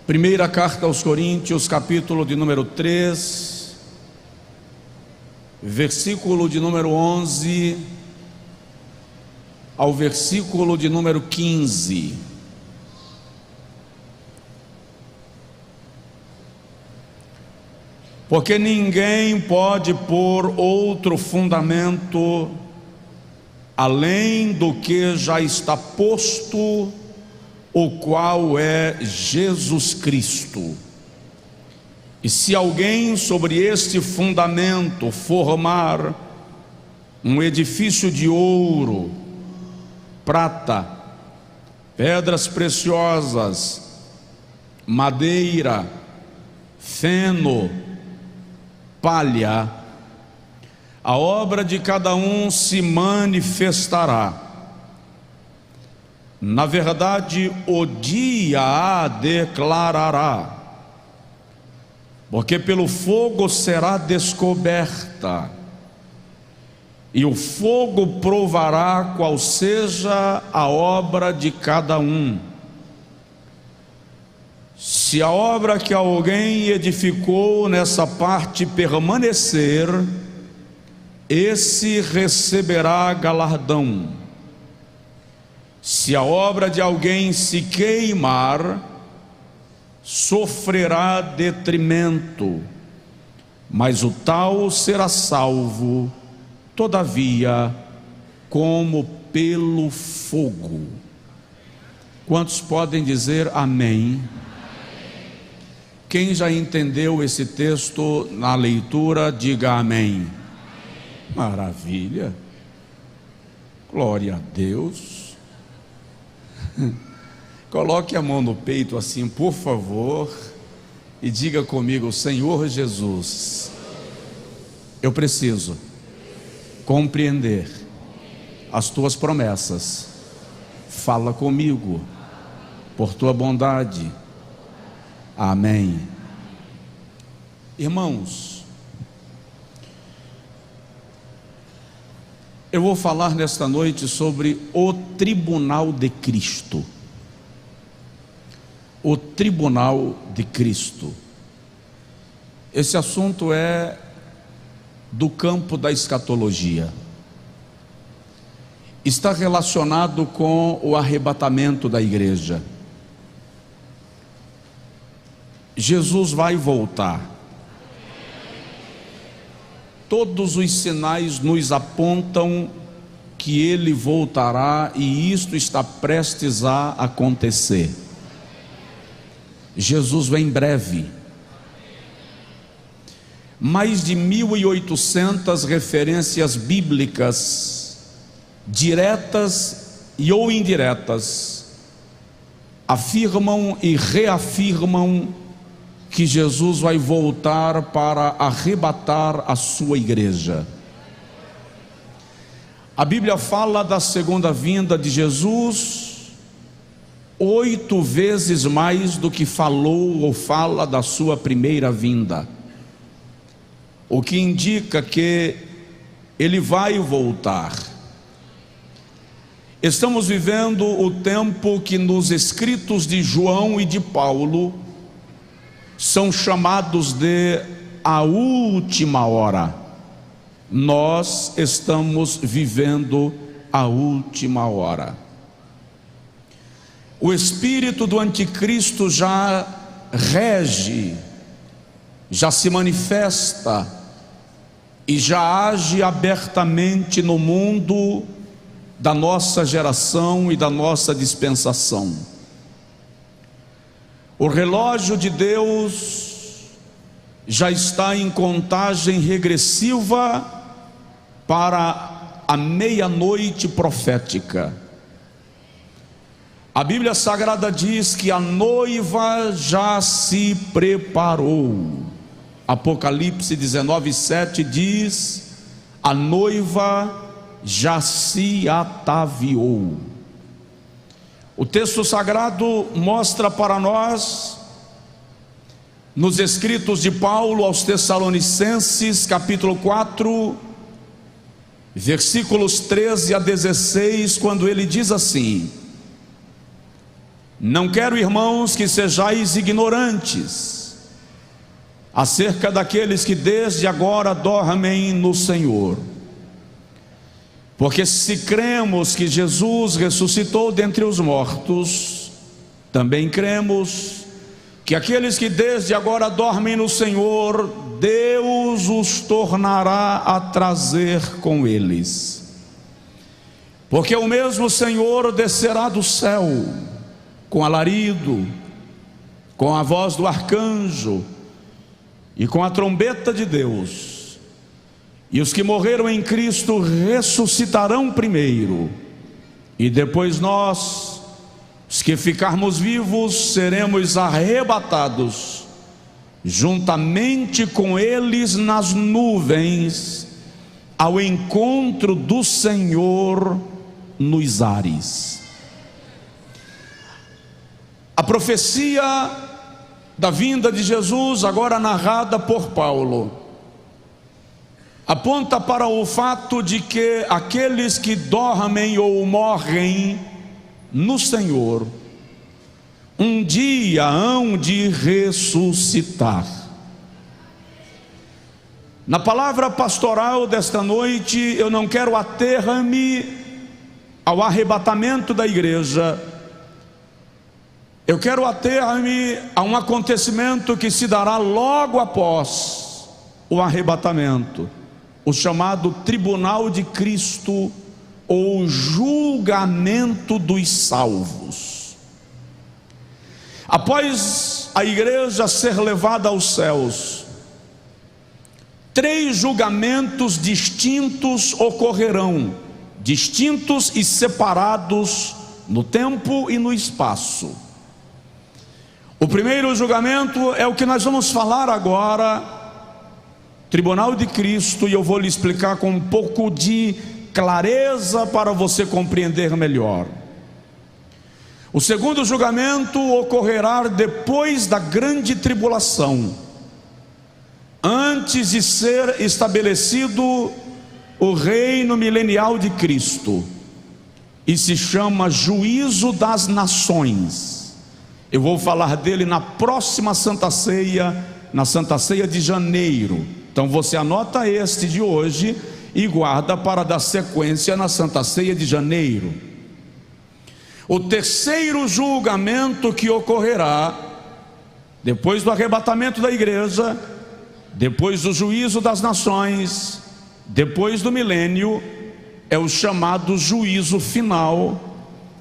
Primeira carta aos Coríntios, capítulo de número 3, versículo de número 11 ao versículo de número 15. Porque ninguém pode pôr outro fundamento além do que já está posto, o qual é Jesus Cristo. E se alguém sobre este fundamento formar um edifício de ouro, prata, pedras preciosas, madeira, feno, palha, a obra de cada um se manifestará. Na verdade, o dia a declarará, porque pelo fogo será descoberta, e o fogo provará qual seja a obra de cada um. Se a obra que alguém edificou nessa parte permanecer, esse receberá galardão. Se a obra de alguém se queimar, sofrerá detrimento, mas o tal será salvo, todavia, como pelo fogo. Quantos podem dizer amém? Quem já entendeu esse texto na leitura, diga amém. Maravilha, glória a Deus. Coloque a mão no peito assim, por favor, e diga comigo: Senhor Jesus, eu preciso compreender as tuas promessas. Fala comigo, por tua bondade. Amém. Irmãos, eu vou falar nesta noite sobre o tribunal de Cristo. O tribunal de Cristo. Esse assunto é do campo da escatologia. Está relacionado com o arrebatamento da igreja. Jesus vai voltar. Todos os sinais nos apontam que ele voltará, e isto está prestes a acontecer. Jesus vem breve. Mais de 1.800 referências bíblicas, diretas e ou indiretas, afirmam e reafirmam que Jesus vai voltar para arrebatar a sua igreja. A Bíblia fala da segunda vinda de Jesus 8 vezes mais do que falou ou fala da sua primeira vinda, o que indica que ele vai voltar. Estamos vivendo o tempo que nos escritos de João e de Paulo são chamados de a última hora. Nós estamos vivendo a última hora. O espírito do anticristo já rege, já se manifesta e já age abertamente no mundo da nossa geração e da nossa dispensação. O relógio de Deus já está em contagem regressiva para a meia-noite profética. A Bíblia Sagrada diz que a noiva já se preparou. Apocalipse 19:7 diz: a noiva já se ataviou. O texto sagrado mostra para nós, nos escritos de Paulo aos Tessalonicenses, capítulo 4, versículos 13 a 16, quando ele diz assim: Não quero, irmãos, que sejais ignorantes acerca daqueles que desde agora dormem no Senhor. Porque se cremos que Jesus ressuscitou dentre os mortos, também cremos que aqueles que desde agora dormem no Senhor, Deus os tornará a trazer com eles. Porque o mesmo Senhor descerá do céu, com alarido, com a voz do arcanjo e com a trombeta de Deus. E os que morreram em Cristo ressuscitarão primeiro, e depois nós, os que ficarmos vivos, seremos arrebatados juntamente com eles nas nuvens, ao encontro do Senhor nos ares. A profecia da vinda de Jesus, agora narrada por Paulo, aponta para o fato de que aqueles que dormem ou morrem no Senhor, um dia hão de ressuscitar. Na palavra pastoral desta noite, eu não quero ater-me ao arrebatamento da igreja. Eu quero ater-me a um acontecimento que se dará logo após o arrebatamento, o chamado tribunal de Cristo, ou julgamento dos salvos. Após a igreja ser levada aos céus, 3 julgamentos distintos ocorrerão, distintos e separados no tempo e no espaço. O primeiro julgamento é o que nós vamos falar agora, Tribunal de Cristo, e eu vou lhe explicar com um pouco de clareza para você compreender melhor. O segundo julgamento ocorrerá depois da grande tribulação, antes de ser estabelecido o reino milenial de Cristo, e se chama juízo das nações. Eu vou falar dele na próxima Santa Ceia, na Santa Ceia de janeiro. Então você anota este de hoje e guarda para dar sequência na Santa Ceia de janeiro. O terceiro julgamento que ocorrerá depois do arrebatamento da igreja, depois do juízo das nações, depois do milênio, é o chamado juízo final,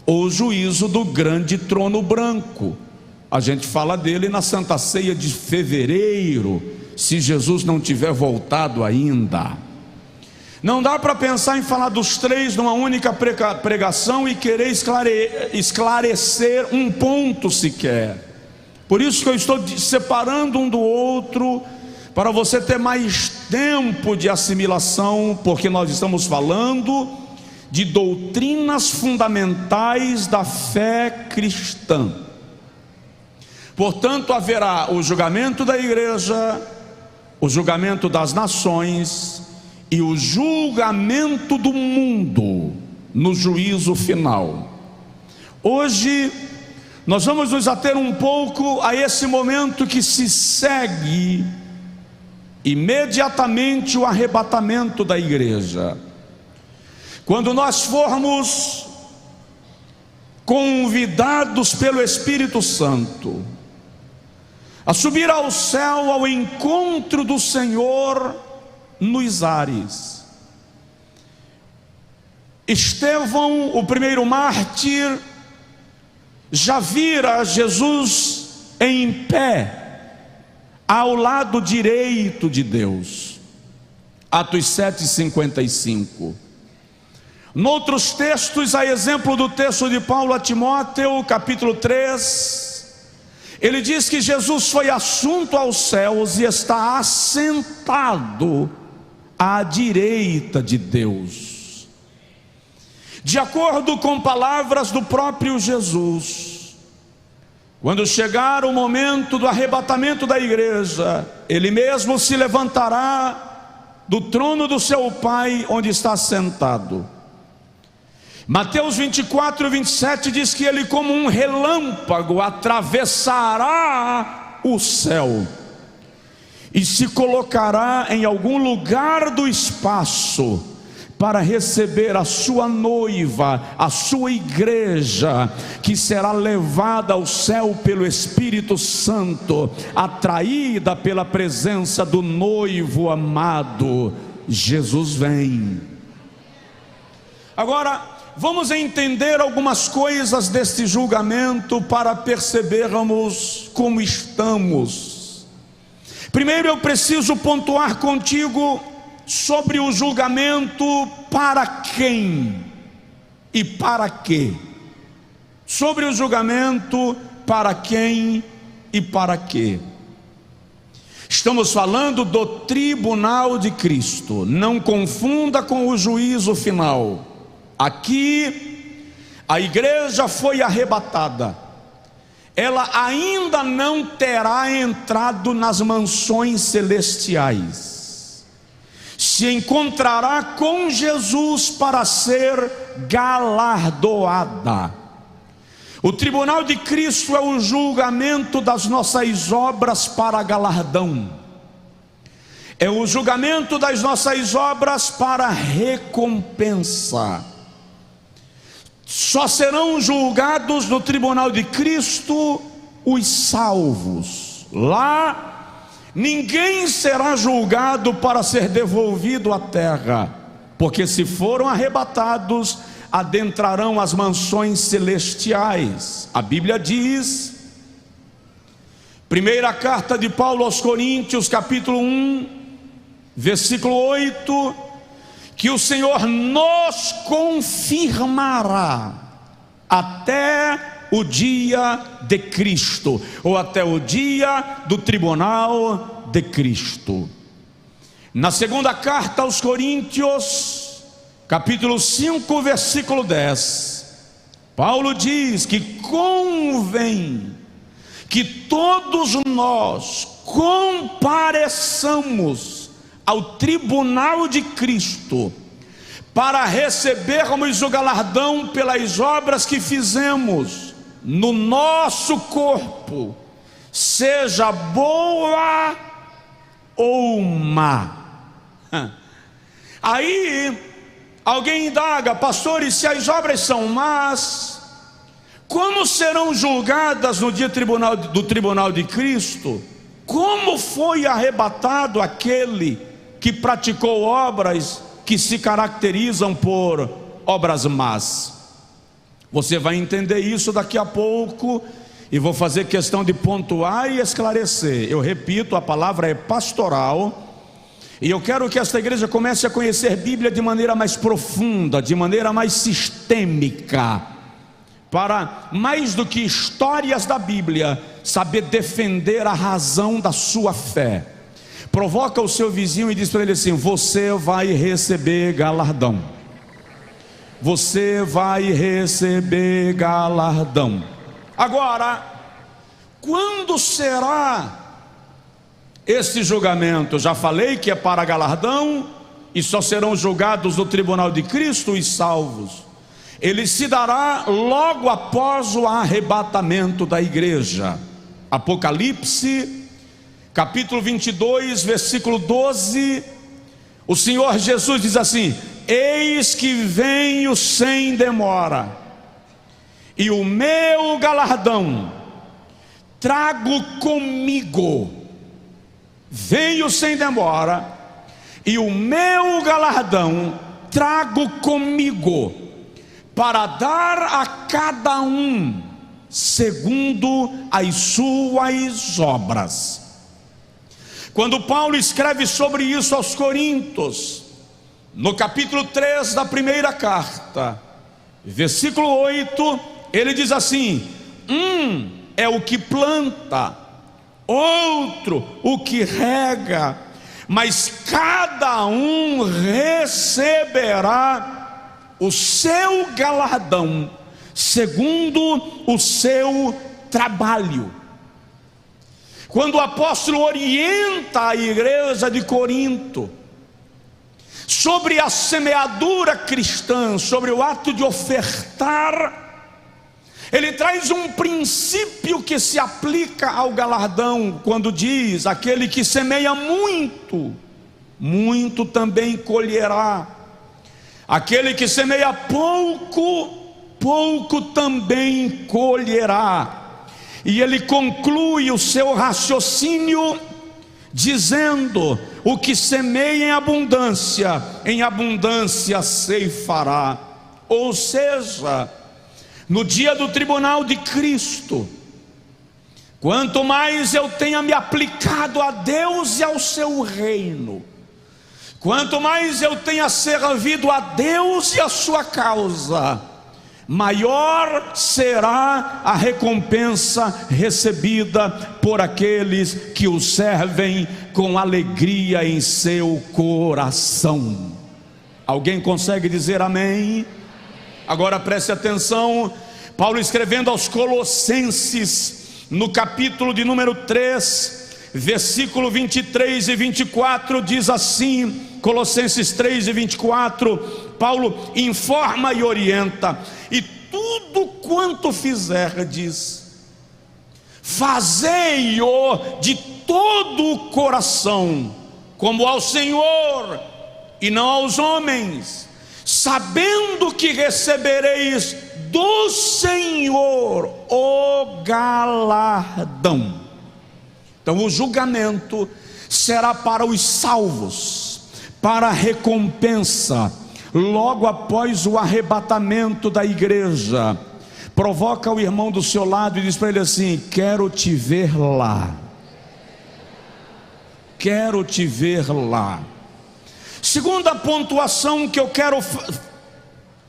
ou juízo do grande trono branco. A gente fala dele na Santa Ceia de fevereiro, se Jesus não tiver voltado ainda. Não dá para pensar em falar dos 3 numa única pregação e querer esclarecer um ponto sequer. Por isso que eu estou separando um do outro, para você ter mais tempo de assimilação, porque nós estamos falando de doutrinas fundamentais da fé cristã. Portanto, haverá o julgamento da igreja, o julgamento das nações e o julgamento do mundo no juízo final. Hoje nós vamos nos ater um pouco a esse momento que se segue imediatamente o arrebatamento da igreja. Quando nós formos convidados pelo Espírito Santo a subir ao céu, ao encontro do Senhor nos ares. Estevão, o primeiro mártir, já vira Jesus em pé ao lado direito de Deus. Atos 7:55. Noutros textos, a exemplo do texto de Paulo a Timóteo, capítulo 3, ele diz que Jesus foi assunto aos céus e está assentado à direita de Deus. De acordo com palavras do próprio Jesus, quando chegar o momento do arrebatamento da igreja, ele mesmo se levantará do trono do seu Pai, onde está sentado, Mateus 24, 27 diz que ele, como um relâmpago, atravessará o céu e se colocará em algum lugar do espaço para receber a sua noiva, a sua igreja, que será levada ao céu pelo Espírito Santo, atraída pela presença do noivo amado. Jesus vem. Agora, vamos entender algumas coisas deste julgamento para percebermos como estamos. Primeiro, eu preciso pontuar contigo sobre o julgamento para quem e para quê. Sobre o julgamento para quem e para quê. Estamos falando do tribunal de Cristo. Não confunda com o juízo final. Aqui a igreja foi arrebatada. Ela ainda não terá entrado nas mansões celestiais. Se encontrará com Jesus para ser galardoada. O tribunal de Cristo é o julgamento das nossas obras para galardão. É o julgamento das nossas obras para recompensa. Só serão julgados no tribunal de Cristo os salvos. Lá ninguém será julgado para ser devolvido à terra, porque se foram arrebatados, adentrarão as mansões celestiais. A Bíblia diz, primeira carta de Paulo aos Coríntios, capítulo 1, versículo 8, que o Senhor nos confirmará até o dia de Cristo, ou até o dia do tribunal de Cristo. Na segunda carta aos Coríntios, capítulo 5, versículo 10, Paulo diz que convém que todos nós compareçamos ao tribunal de Cristo, para recebermos o galardão pelas obras que fizemos no nosso corpo, seja boa ou má. Aí alguém indaga: pastor, e se as obras são más, como serão julgadas no dia do tribunal de Cristo? Como foi arrebatado aquele que praticou obras que se caracterizam por obras más? Você vai entender isso daqui a pouco, e vou fazer questão de pontuar e esclarecer. Eu repito, a palavra é pastoral, e eu quero que esta igreja comece a conhecer Bíblia de maneira mais profunda, de maneira mais sistêmica, para, mais do que histórias da Bíblia, saber defender a razão da sua fé. Provoca o seu vizinho e diz para ele assim: você vai receber galardão. Você vai receber galardão. Agora, quando será esse julgamento? Já falei que é para galardão, e só serão julgados no tribunal de Cristo os salvos. Ele se dará logo após o arrebatamento da igreja. Apocalipse, capítulo 22, versículo 12, o Senhor Jesus diz assim: eis que venho sem demora, e o meu galardão trago comigo. Venho sem demora, e o meu galardão trago comigo, para dar a cada um segundo as suas obras. Quando Paulo escreve sobre isso aos Coríntios, no capítulo 3 da primeira carta, versículo 8, ele diz assim: um é o que planta, outro o que rega, mas cada um receberá o seu galardão segundo o seu trabalho. Quando o apóstolo orienta a igreja de Corinto sobre a semeadura cristã, sobre o ato de ofertar, ele traz um princípio que se aplica ao galardão, quando diz: aquele que semeia muito, muito também colherá. Aquele que semeia pouco, pouco também colherá. E ele conclui o seu raciocínio dizendo: o que semeia em abundância ceifará. Ou seja, no dia do tribunal de Cristo, quanto mais eu tenha me aplicado a Deus e ao seu reino, quanto mais eu tenha servido a Deus e a sua causa, maior será a recompensa recebida por aqueles que o servem com alegria em seu coração. Alguém consegue dizer amém? Agora preste atenção. Paulo, escrevendo aos Colossenses, no capítulo de número 3, versículo 23 e 24, diz assim: Colossenses 3 e 24, Paulo informa e orienta: e tudo quanto fizer, diz, fazei-o de todo o coração, como ao Senhor e não aos homens, sabendo que recebereis do Senhor o galardão. Então o julgamento será para os salvos, para a recompensa, logo após o arrebatamento da igreja. Provoca o irmão do seu lado e diz para ele assim: quero te ver lá. Quero te ver lá. Segunda pontuação que eu quero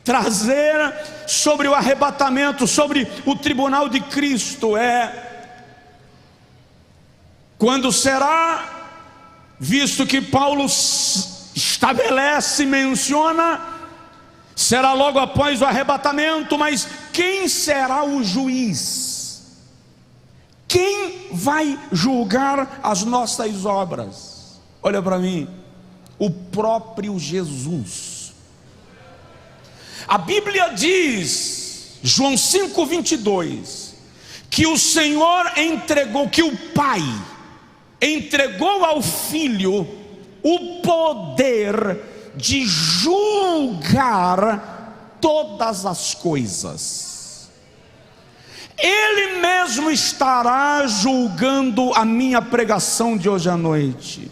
trazer sobre o arrebatamento, sobre o tribunal de Cristo, é quando será, visto que Paulo estabelece, menciona, será logo após o arrebatamento. Mas quem será o juiz? Quem vai julgar as nossas obras? Olha para mim: o próprio Jesus. A Bíblia diz, João 5:22, que o Senhor entregou, que o Pai entregou ao Filho o poder de julgar todas as coisas. Ele mesmo estará julgando a minha pregação de hoje à noite,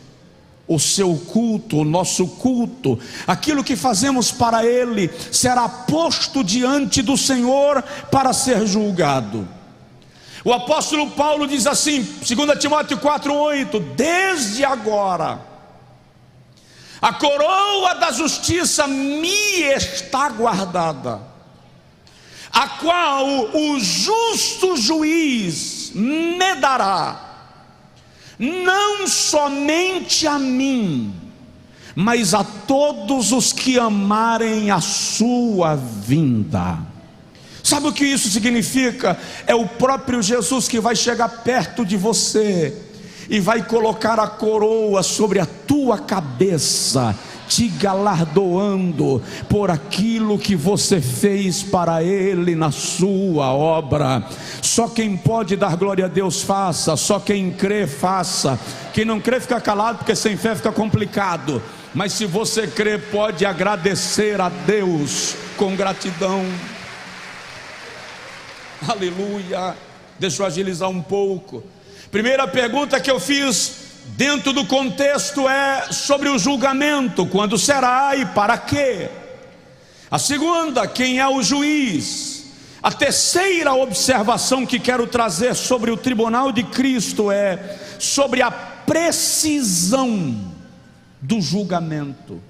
o seu culto, o nosso culto, aquilo que fazemos para Ele, será posto diante do Senhor para ser julgado. O apóstolo Paulo diz assim, 2 Timóteo 4:8: desde agora a coroa da justiça me está guardada, a qual o justo juiz me dará, não somente a mim, mas a todos os que amarem a sua vinda. Sabe o que isso significa? É o próprio Jesus que vai chegar perto de você e vai colocar a coroa sobre a tua cabeça, te galardoando por aquilo que você fez para Ele na sua obra. Só quem pode dar glória a Deus faça, só quem crê faça. Quem não crê fica calado, porque sem fé fica complicado. Mas se você crê, pode agradecer a Deus com gratidão. Aleluia. Deixa eu agilizar um pouco. Primeira pergunta que eu fiz dentro do contexto é sobre o julgamento: quando será e para quê? A segunda, quem é o juiz? A terceira observação que quero trazer sobre o tribunal de Cristo é sobre a precisão do julgamento.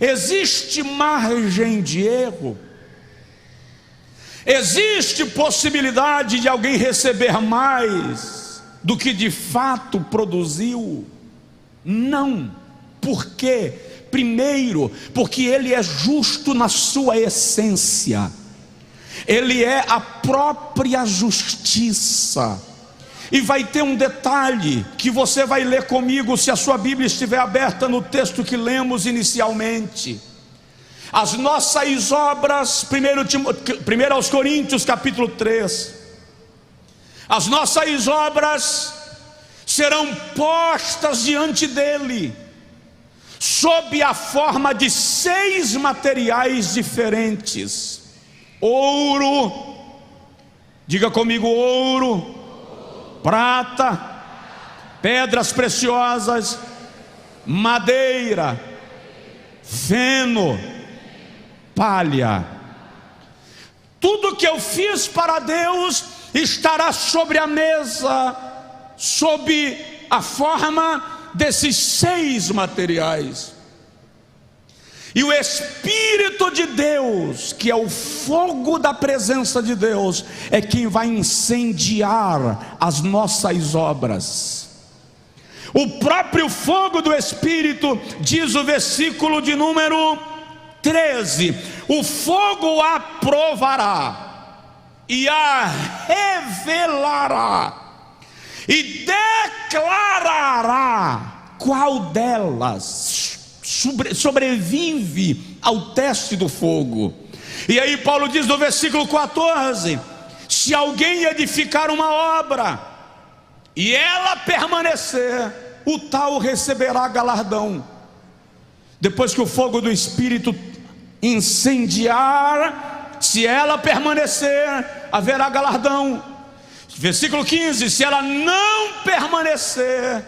Existe margem de erro? Existe possibilidade de alguém receber mais do que de fato produziu? Não. Por quê? Primeiro, porque Ele é justo na sua essência. Ele é a própria justiça. E vai ter um detalhe que você vai ler comigo, se a sua Bíblia estiver aberta no texto que lemos inicialmente. As nossas obras, 1 aos Coríntios capítulo 3, as nossas obras serão postas diante dele, sob a forma de 6 materiais diferentes: ouro, diga comigo, ouro, prata, pedras preciosas, madeira, feno, palha. Tudo que eu fiz para Deus estará sobre a mesa, sob a forma desses 6 materiais. E o Espírito de Deus, que é o fogo da presença de Deus, é quem vai incendiar as nossas obras. O próprio fogo do Espírito, diz o versículo de número 13: o fogo a provará e a revelará e declarará qual delas sobrevive ao teste do fogo. E aí Paulo diz no versículo 14: se alguém edificar uma obra e ela permanecer, o tal receberá galardão. Depois que o fogo do Espírito incendiar, se ela permanecer, haverá galardão. Versículo 15: se ela não permanecer,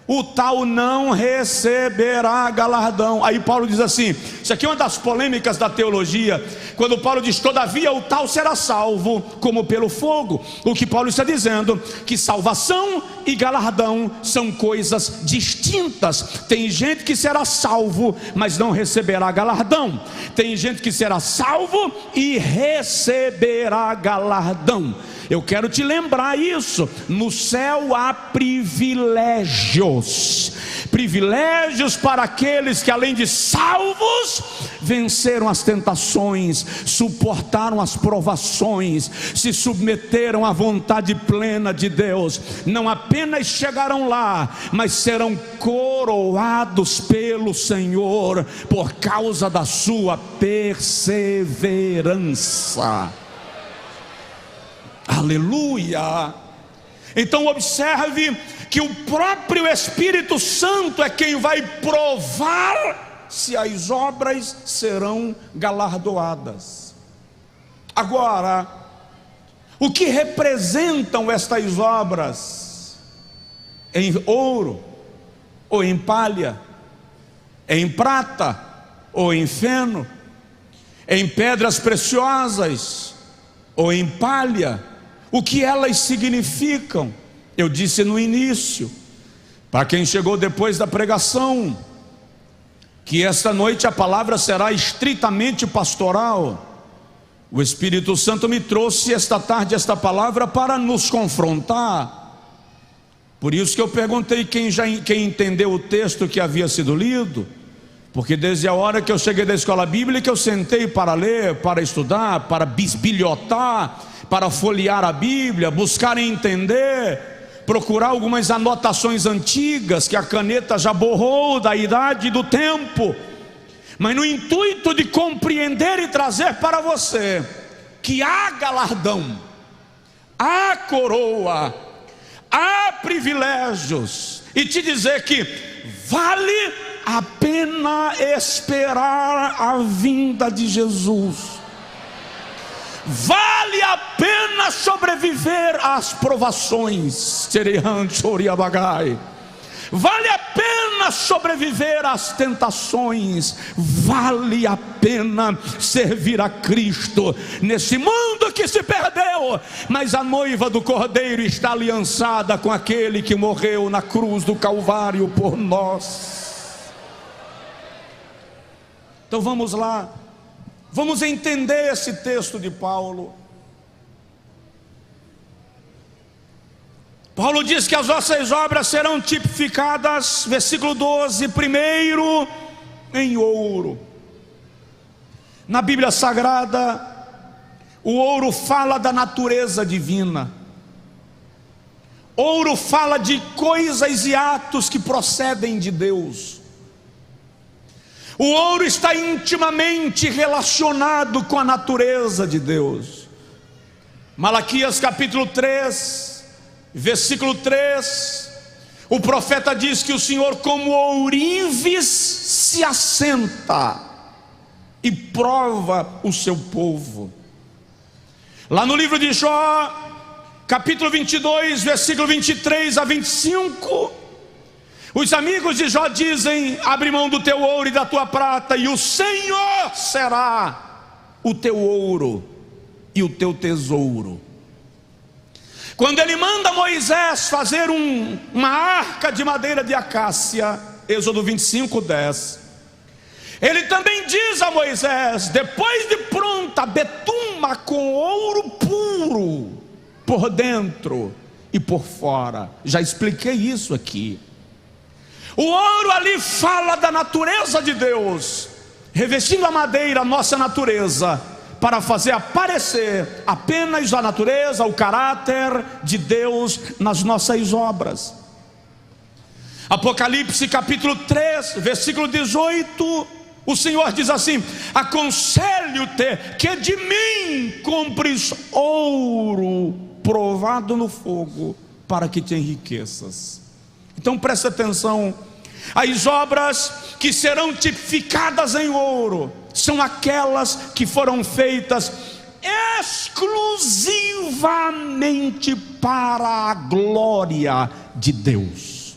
o tal não receberá galardão. Aí Paulo diz assim, isso aqui é uma das polêmicas da teologia, quando Paulo diz: todavia o tal será salvo como pelo fogo. O que Paulo está dizendo, que salvação e galardão são coisas distintas. Tem gente que será salvo, mas não receberá galardão. Tem gente que será salvo e receberá galardão. Eu quero te lembrar isso: no céu há privilégios, privilégios para aqueles que, além de salvos, venceram as tentações, suportaram as provações, se submeteram à vontade plena de Deus. Não apenas chegarão lá, mas serão coroados pelo Senhor por causa da sua perseverança. Aleluia! Então observe que o próprio Espírito Santo é quem vai provar se as obras serão galardoadas. Agora, o que representam estas obras? Em ouro ou em palha? Em prata ou em feno? Em pedras preciosas ou em palha? O que elas significam? Eu disse no início, para quem chegou depois da pregação, que esta noite a palavra será estritamente pastoral. O Espírito Santo me trouxe esta tarde esta palavra para nos confrontar. Por isso que eu perguntei quem entendeu o texto que havia sido lido, porque desde a hora que eu cheguei da escola bíblica, eu sentei para ler, para estudar, para bisbilhotar, para folhear a Bíblia, buscar entender, procurar algumas anotações antigas que a caneta já borrou da idade e do tempo, mas no intuito de compreender e trazer para você que há galardão, há coroa, há privilégios, e te dizer que vale a pena esperar a vinda de Jesus. Vale a pena sobreviver às provações. Vale a pena sobreviver às tentações. Vale a pena servir a Cristo nesse mundo que se perdeu, mas a noiva do Cordeiro está aliançada com aquele que morreu na cruz do Calvário por nós. Então vamos lá, vamos entender esse texto de Paulo. Paulo diz que as nossas obras serão tipificadas, versículo 12, primeiro em ouro. Na Bíblia Sagrada, o ouro fala da natureza divina. Ouro fala de coisas e atos que procedem de Deus. O ouro está intimamente relacionado com a natureza de Deus. Malaquias capítulo 3, versículo 3, o profeta diz que o Senhor como ourives se assenta e prova o seu povo. Lá no livro de Jó, capítulo 22, versículo 23 a 25, os amigos de Jó dizem: abre mão do teu ouro e da tua prata, e o Senhor será o teu ouro e o teu tesouro. Quando ele manda Moisés fazer uma arca de madeira de acácia, Êxodo 25, 10, ele também diz a Moisés: depois de pronta, betuma com ouro puro, por dentro e por fora. Já expliquei isso aqui. O ouro ali fala da natureza de Deus, revestindo a madeira, a nossa natureza, para fazer aparecer apenas a natureza, o caráter de Deus nas nossas obras. Apocalipse capítulo 3, versículo 18, o Senhor diz assim: aconselho-te que de mim compres ouro provado no fogo, para que te enriqueças. Então presta atenção, as obras que serão tipificadas em ouro são aquelas que foram feitas exclusivamente para a glória de Deus.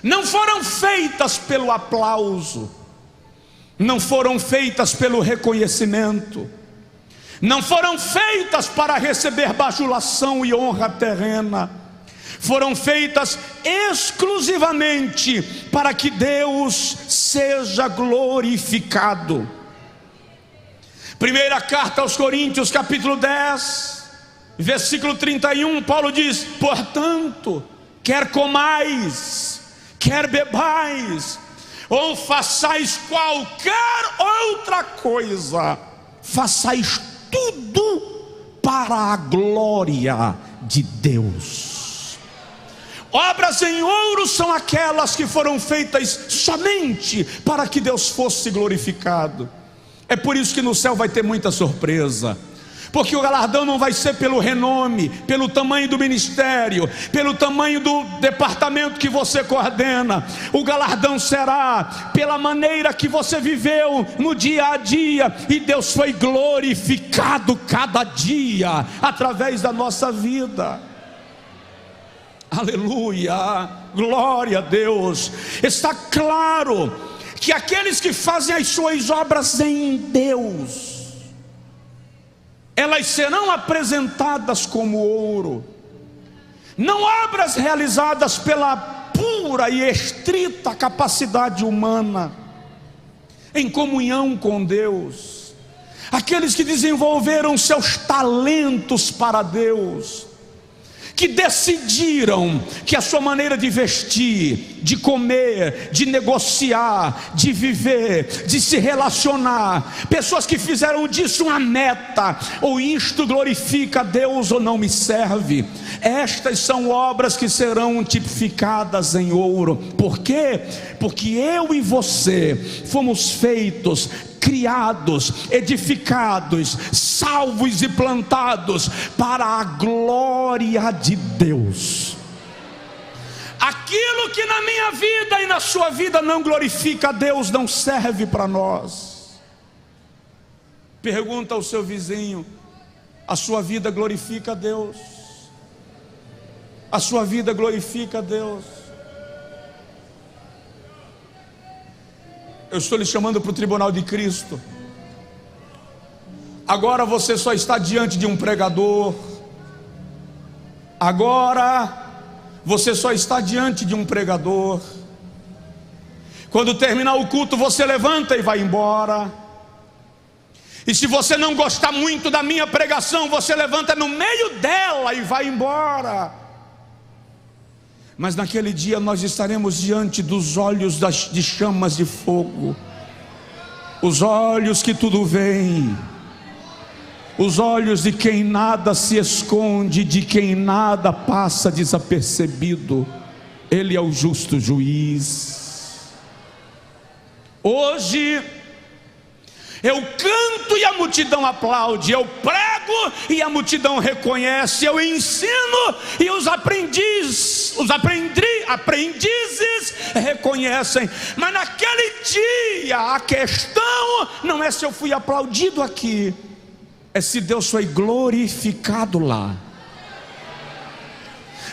Não foram feitas pelo aplauso, não foram feitas pelo reconhecimento, não foram feitas para receber bajulação e honra terrena, foram feitas exclusivamente para que Deus seja glorificado. Primeira carta aos Coríntios capítulo 10, versículo 31, Paulo diz: portanto, quer comais, quer bebais, ou façais qualquer outra coisa, façais tudo para a glória de Deus. Obras em ouro são aquelas que foram feitas somente para que Deus fosse glorificado. É por isso que no céu vai ter muita surpresa, porque o galardão não vai ser pelo renome, pelo tamanho do ministério, pelo tamanho do departamento que você coordena. O galardão será pela maneira que você viveu no dia a dia, e Deus foi glorificado cada dia através da nossa vida. Aleluia, glória a Deus. Está claro que aqueles que fazem as suas obras em Deus, elas serão apresentadas como ouro, não obras realizadas pela pura e estrita capacidade humana, em comunhão com Deus. Aqueles que desenvolveram seus talentos para Deus, que decidiram que a sua maneira de vestir, de comer, de negociar, de viver, de se relacionar, pessoas que fizeram disso uma meta, ou isto glorifica a Deus ou não me serve, estas são obras que serão tipificadas em ouro. Por quê? Porque eu e você fomos feitos, criados, edificados, salvos e plantados para a glória de Deus. Aquilo que na minha vida e na sua vida não glorifica a Deus não serve para nós. Pergunta ao seu vizinho: a sua vida glorifica a Deus? A sua vida glorifica a Deus? Eu estou lhe chamando para o tribunal de Cristo. Agora você só está diante de um pregador. Agora você só está diante de um pregador. Quando terminar o culto, você levanta e vai embora. E se você não gostar muito da minha pregação, você levanta no meio dela e vai embora. Mas naquele dia nós estaremos diante dos olhos de chamas de fogo, os olhos que tudo veem, Os olhos de quem nada se esconde, de quem nada passa desapercebido. Ele é o justo juiz. Hoje eu canto e a multidão aplaude, eu prego e a multidão reconhece, eu ensino e os aprendizes reconhecem. Mas naquele dia a questão não é se eu fui aplaudido aqui, é se Deus foi glorificado lá.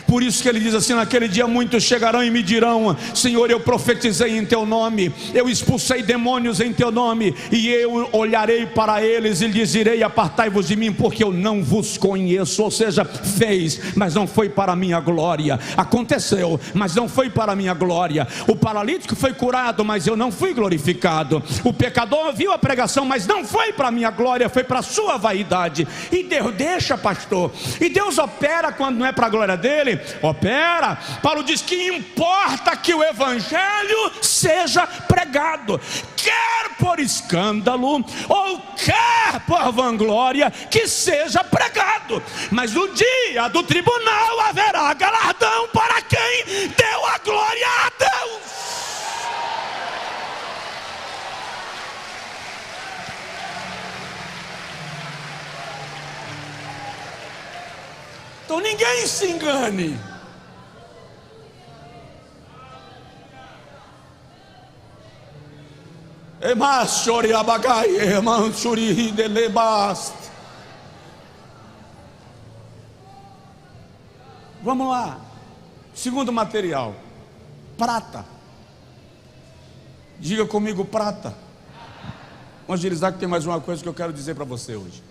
Por isso que ele diz assim: naquele dia muitos chegarão e me dirão: Senhor, eu profetizei em teu nome, eu expulsei demônios em teu nome. E eu olharei para eles e lhes direi: apartai-vos de mim, porque eu não vos conheço. Ou seja, fez, mas não foi para a minha glória. Aconteceu, mas não foi para a minha glória. O paralítico foi curado, mas eu não fui glorificado. O pecador viu a pregação, mas não foi para a minha glória, foi para a sua vaidade. E Deus deixa, pastor, e Deus opera quando não é para a glória dele. Opera. Paulo diz que importa que o evangelho seja pregado, quer por escândalo ou quer por vanglória, que seja pregado. Mas no dia do tribunal haverá galardão para quem deu a glória a Deus. Então ninguém se engane. Vamos lá. Segundo material: prata. Diga comigo: prata. Vamos agilizar que tem mais uma coisa que eu quero dizer para você hoje.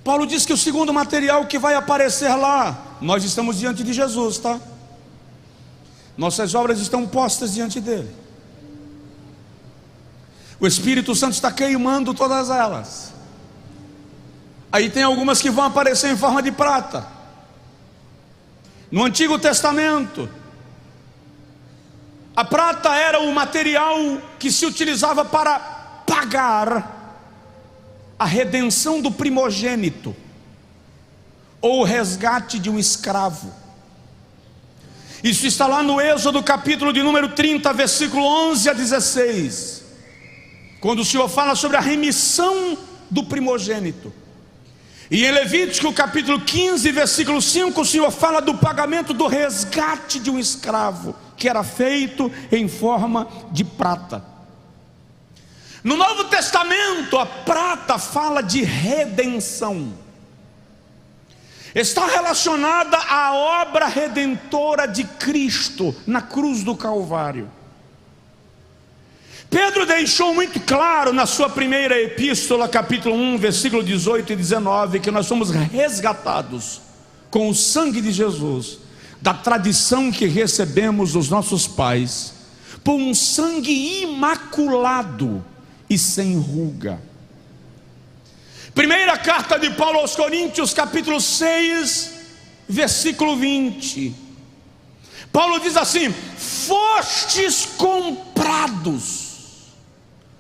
Paulo diz que o segundo material que vai aparecer lá, nós estamos diante de Jesus, tá? Nossas obras estão postas diante dele. O Espírito Santo está queimando todas elas. Aí tem algumas que vão aparecer em forma de prata. No Antigo Testamento, a prata era o material que se utilizava para pagar a redenção do primogênito, ou o resgate de um escravo. Isso está lá no Êxodo capítulo de número 30, versículo 11 a 16, quando o Senhor fala sobre a remissão do primogênito. E em Levítico capítulo 15, versículo 5, o Senhor fala do pagamento do resgate de um escravo, que era feito em forma de prata. No Novo Testamento, a prata fala de redenção. Está relacionada à obra redentora de Cristo na cruz do Calvário. Pedro deixou muito claro na sua primeira epístola, capítulo 1, versículo 18 e 19, que nós somos resgatados com o sangue de Jesus, da tradição que recebemos dos nossos pais, por um sangue imaculado e sem ruga. Primeira carta de Paulo aos Coríntios, capítulo 6, versículo 20. Paulo diz assim: fostes comprados.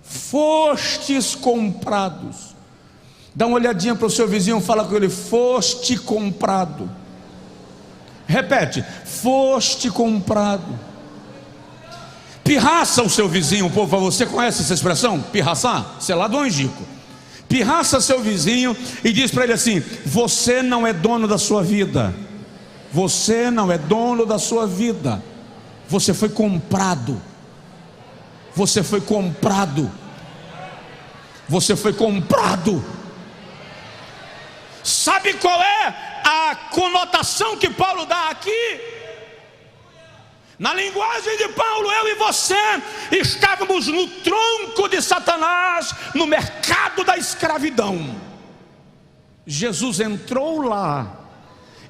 Fostes comprados. Dá uma olhadinha para o seu vizinho, fala com ele: foste comprado. Repete: foste comprado. Pirraça o seu vizinho, por favor. Você conhece essa expressão? Pirraçar? Você é lá do Angico. Pirraça seu vizinho e diz para ele assim: você não é dono da sua vida. Você não é dono da sua vida. Você foi comprado. Você foi comprado. Você foi comprado. Sabe qual é a conotação que Paulo dá aqui? Na linguagem de Paulo, eu e você estávamos no tronco de Satanás, no mercado da escravidão. Jesus entrou lá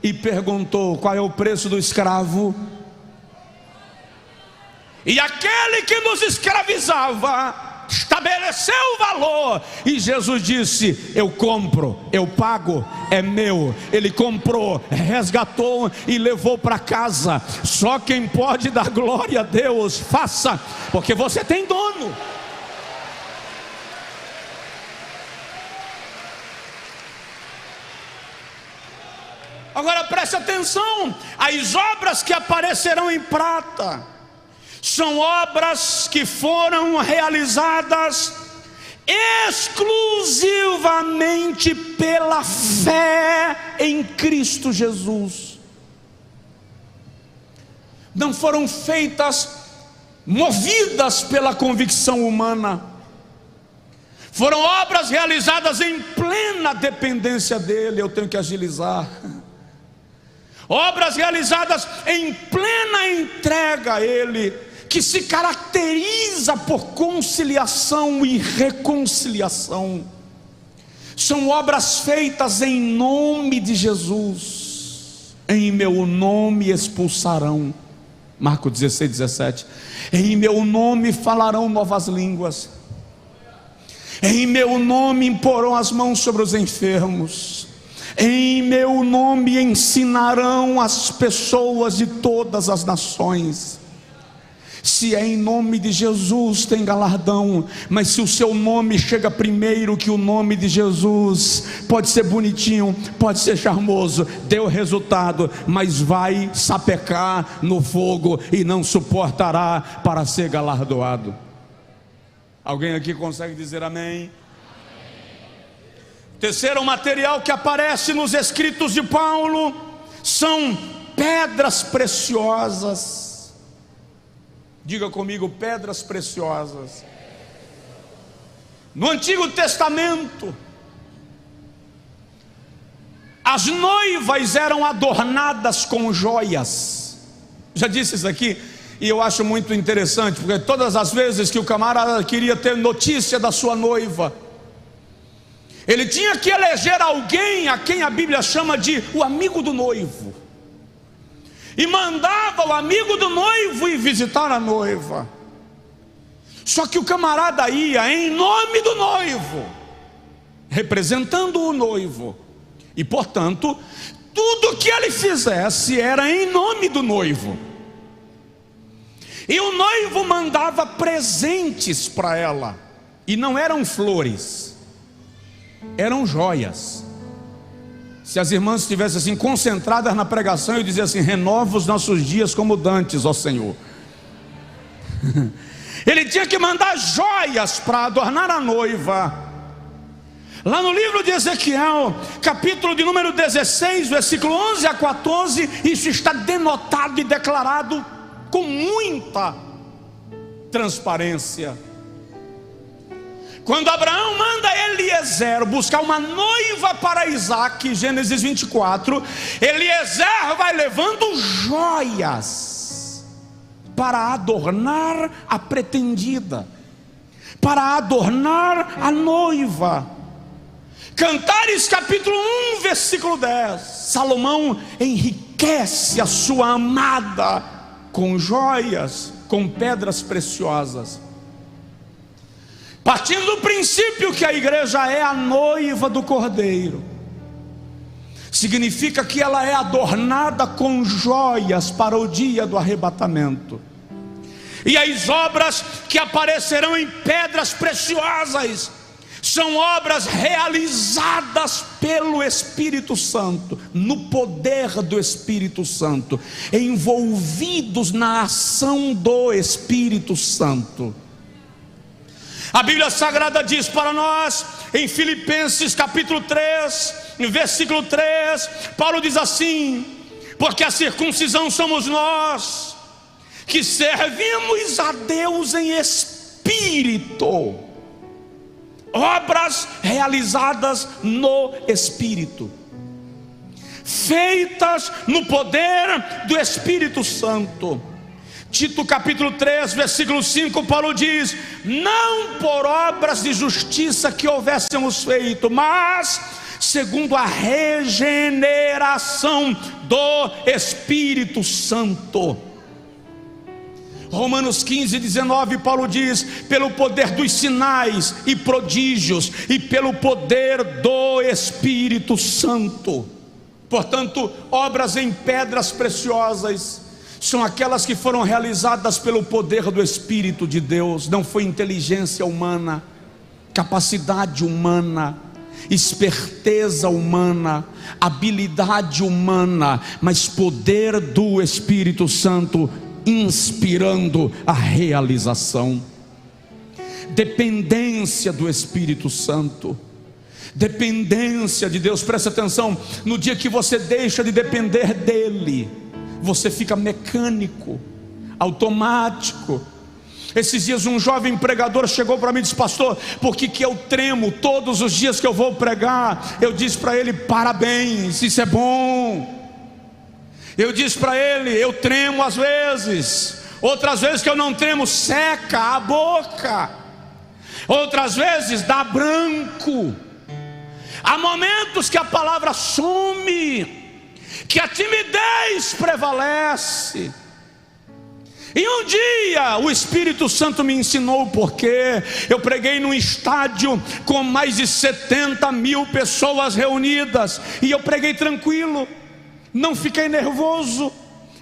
e perguntou: qual é o preço do escravo? E aquele que nos escravizava estabeleceu o valor, e Jesus disse: eu compro, eu pago, é meu. Ele comprou, resgatou e levou para casa. Só quem pode dar glória a Deus, faça, porque você tem dono. Agora preste atenção: as obras que aparecerão em prata são obras que foram realizadas exclusivamente pela fé em Cristo Jesus. Não foram feitas movidas pela convicção humana. Foram obras realizadas em plena dependência dele. Eu tenho que agilizar. Obras realizadas em plena entrega a ele, que se caracteriza por conciliação e reconciliação. São obras feitas em nome de Jesus. Em meu nome expulsarão. Marcos 16, 17. Em meu nome falarão novas línguas. Em meu nome imporão as mãos sobre os enfermos. Em meu nome ensinarão as pessoas de todas as nações. Se é em nome de Jesus, tem galardão. Mas se o seu nome chega primeiro que o nome de Jesus, pode ser bonitinho, pode ser charmoso, deu resultado, mas vai sapecar no fogo e não suportará para ser galardoado. Alguém aqui consegue dizer amém? Terceiro material que aparece nos escritos de Paulo são pedras preciosas. Diga comigo, pedras preciosas. No Antigo Testamento, as noivas eram adornadas com joias. Já disse isso aqui, e eu acho muito interessante, porque todas as vezes que o camarada queria ter notícia da sua noiva, ele tinha que eleger alguém a quem a Bíblia chama de o amigo do noivo, e mandava o amigo do noivo ir visitar a noiva. Só que o camarada ia em nome do noivo, representando o noivo, e portanto tudo que ele fizesse era em nome do noivo. E o noivo mandava presentes para ela, e não eram flores, eram joias. Se as irmãs estivessem assim concentradas na pregação, eu dizia assim: renova os nossos dias como dantes, ó Senhor. Ele tinha que mandar joias para adornar a noiva. Lá no livro de Ezequiel, capítulo de número 16, versículo 11 a 14, isso está denotado e declarado com muita transparência. Quando Abraão manda Eliezer buscar uma noiva para Isaac, Gênesis 24, Eliezer vai levando joias para adornar a pretendida, para adornar a noiva. Cantares capítulo 1, versículo 10, Salomão enriquece a sua amada com joias, com pedras preciosas, partindo do princípio que a igreja é a noiva do Cordeiro. Significa que ela é adornada com joias para o dia do arrebatamento. E as obras que aparecerão em pedras preciosas são obras realizadas pelo Espírito Santo, no poder do Espírito Santo, envolvidos na ação do Espírito Santo. A Bíblia Sagrada diz para nós, em Filipenses capítulo 3, versículo 3, Paulo diz assim: porque a circuncisão somos nós, que servimos a Deus em espírito, obras realizadas no Espírito, feitas no poder do Espírito Santo. Tito capítulo 3, versículo 5, Paulo diz: não por obras de justiça que houvéssemos feito, mas segundo a regeneração do Espírito Santo. Romanos 15, 19, Paulo diz: pelo poder dos sinais e prodígios, e pelo poder do Espírito Santo. Portanto, obras em pedras preciosas são aquelas que foram realizadas pelo poder do Espírito de Deus. Não foi inteligência humana, capacidade humana, esperteza humana, habilidade humana, mas poder do Espírito Santo inspirando a realização. Dependência do Espírito Santo, dependência de Deus. Preste atenção, no dia que você deixa de depender dele, você fica mecânico, automático. Esses dias um jovem pregador chegou para mim e disse: pastor, por que eu tremo todos os dias que eu vou pregar? Eu disse para ele: parabéns, isso é bom. Eu disse para ele: eu tremo às vezes, outras vezes que eu não tremo, seca a boca, outras vezes dá branco. Há momentos que a palavra some, que a timidez prevalece. E um dia o Espírito Santo me ensinou, porque eu preguei num estádio com mais de 70 mil pessoas reunidas, e eu preguei tranquilo, não fiquei nervoso,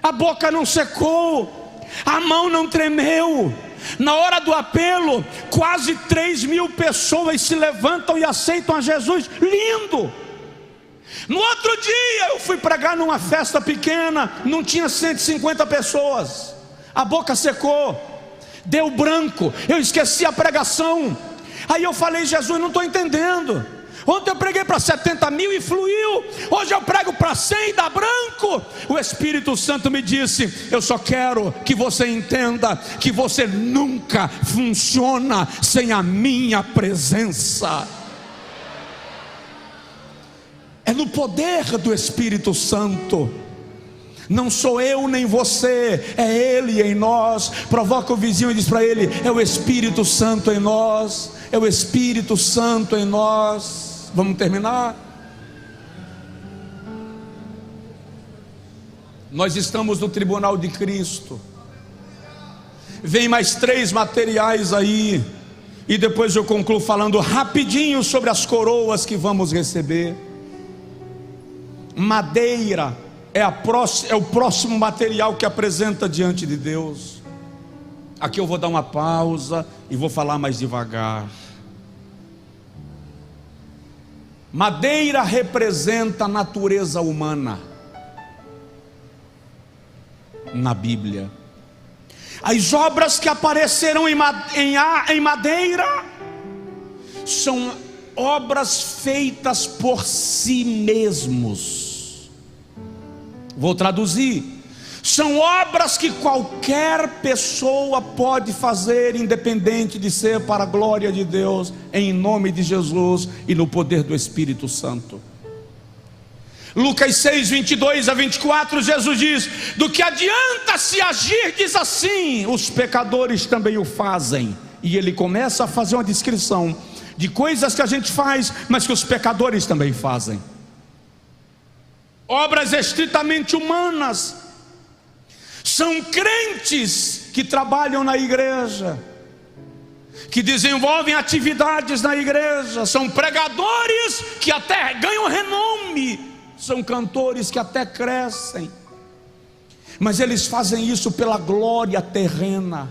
a boca não secou, a mão não tremeu. Na hora do apelo, quase 3 mil pessoas se levantam e aceitam a Jesus. Lindo! No outro dia eu fui pregar numa festa pequena, não tinha 150 pessoas. A boca secou, deu branco, eu esqueci a pregação. Aí eu falei: Jesus, não estou entendendo. Ontem eu preguei para 70 mil e fluiu, hoje eu prego para 100 e dá branco. O Espírito Santo me disse: eu só quero que você entenda que você nunca funciona sem a minha presença. É no poder do Espírito Santo. Não sou eu nem você, é Ele em nós. Provoca o vizinho e diz para ele: é o Espírito Santo em nós, é o Espírito Santo em nós. Vamos terminar? Nós estamos no tribunal de Cristo. Vem mais 3 materiais aí, e depois eu concluo falando rapidinho sobre as coroas que vamos receber. Madeira é o próximo material que apresenta diante de Deus. Aqui eu vou dar uma pausa e vou falar mais devagar. Madeira representa a natureza humana na Bíblia. As obras que apareceram em madeira são obras feitas por si mesmos. Vou traduzir: são obras que qualquer pessoa pode fazer, independente de ser para a glória de Deus, em nome de Jesus e no poder do Espírito Santo. Lucas 6, 22 a 24, Jesus diz: do que adianta se agir, diz assim, os pecadores também o fazem. E ele começa a fazer uma descrição de coisas que a gente faz, mas que os pecadores também fazem. Obras estritamente humanas. São crentes que trabalham na igreja, que desenvolvem atividades na igreja. São pregadores que até ganham renome. São cantores que até crescem. Mas eles fazem isso pela glória terrena,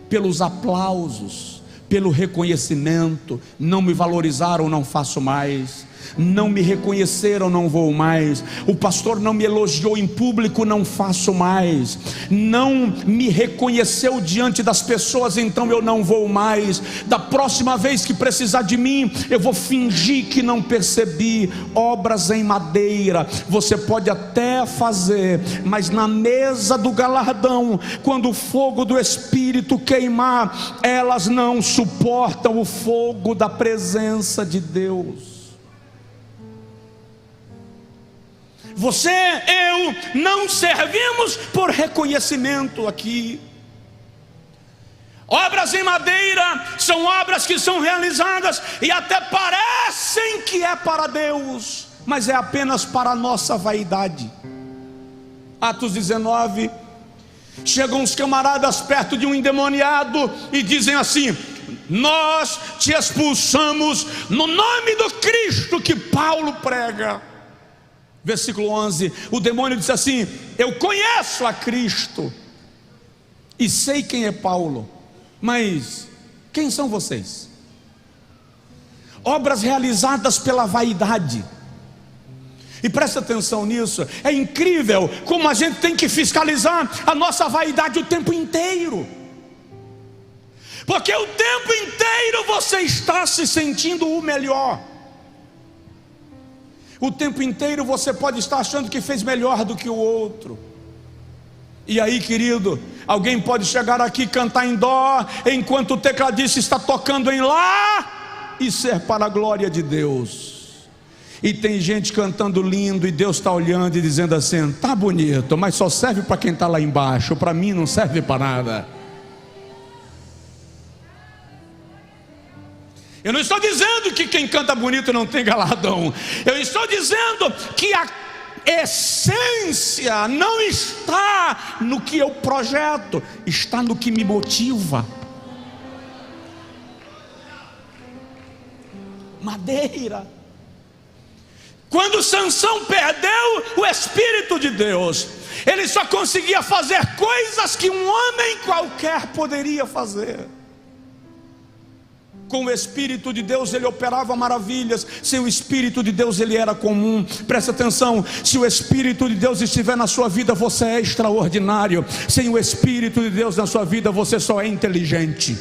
pelos aplausos, pelo reconhecimento. Não me valorizaram, não faço mais. Não me reconheceram, não vou mais. O pastor não me elogiou em público, não faço mais. Não me reconheceu diante das pessoas, então eu não vou mais. Da próxima vez que precisar de mim, eu vou fingir que não percebi. Obras em madeira você pode até fazer, mas na mesa do galardão, quando o fogo do Espírito queimar, elas não suportam o fogo da presença de Deus. Você, eu, não servimos por reconhecimento aqui. Obras em madeira são obras que são realizadas e até parecem que é para Deus, mas é apenas para a nossa vaidade. Atos 19, chegam uns camaradas perto de um endemoniado e dizem assim: nós te expulsamos no nome do Cristo que Paulo prega. Versículo 11, o demônio disse assim: eu conheço a Cristo e sei quem é Paulo, mas quem são vocês? obras realizadas pela vaidade. E presta atenção nisso, é incrível como a gente tem que fiscalizar a nossa vaidade o tempo inteiro, porque o tempo inteiro você está se sentindo o melhor, o tempo inteiro você pode estar achando que fez melhor do que o outro. E aí, querido, alguém pode chegar aqui e cantar em dó, enquanto o tecladista está tocando em lá, e ser para a glória de Deus. E tem gente cantando lindo e Deus está olhando e dizendo assim: tá bonito, mas só serve para quem está lá embaixo, para mim não serve para nada. Eu não estou dizendo que quem canta bonito não tem galardão, eu estou dizendo que a essência não está no que eu projeto, está no que me motiva. Madeira. Quando Sansão perdeu o Espírito de Deus, ele só conseguia fazer coisas que um homem qualquer poderia fazer. Com o Espírito de Deus ele operava maravilhas, sem o Espírito de Deus ele era comum. Presta atenção, se o Espírito de Deus estiver na sua vida, você é extraordinário. Sem o Espírito de Deus na sua vida, você só é inteligente.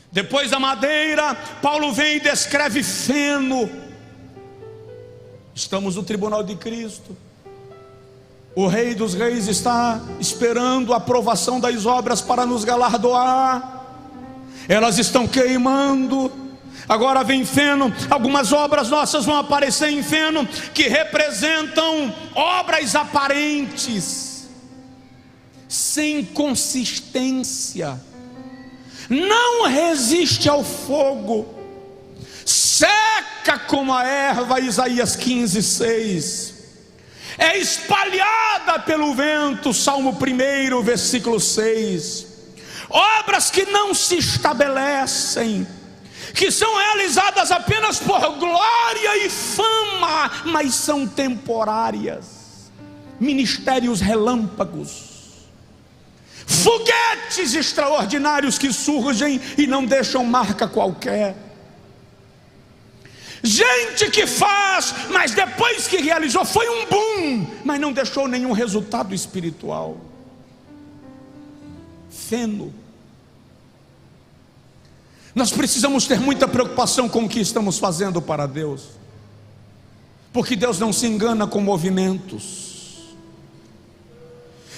Depois da madeira, Paulo vem e descreve feno. Estamos no tribunal de Cristo. O Rei dos Reis está esperando a aprovação das obras para nos galardoar. Elas estão queimando. Agora vem feno. Algumas obras nossas vão aparecer em feno, que representam obras aparentes, sem consistência. Não resiste ao fogo, seca como a erva, Isaías 15:6, é espalhada pelo vento, Salmo 1, versículo 6. Obras que não se estabelecem, que são realizadas apenas por glória e fama, mas são temporárias, ministérios relâmpagos, foguetes extraordinários que surgem e não deixam marca qualquer. Gente que faz, mas depois que realizou foi um boom, mas não deixou nenhum resultado espiritual. Feno. Nós precisamos ter muita preocupação com o que estamos fazendo para Deus, porque Deus não se engana com movimentos,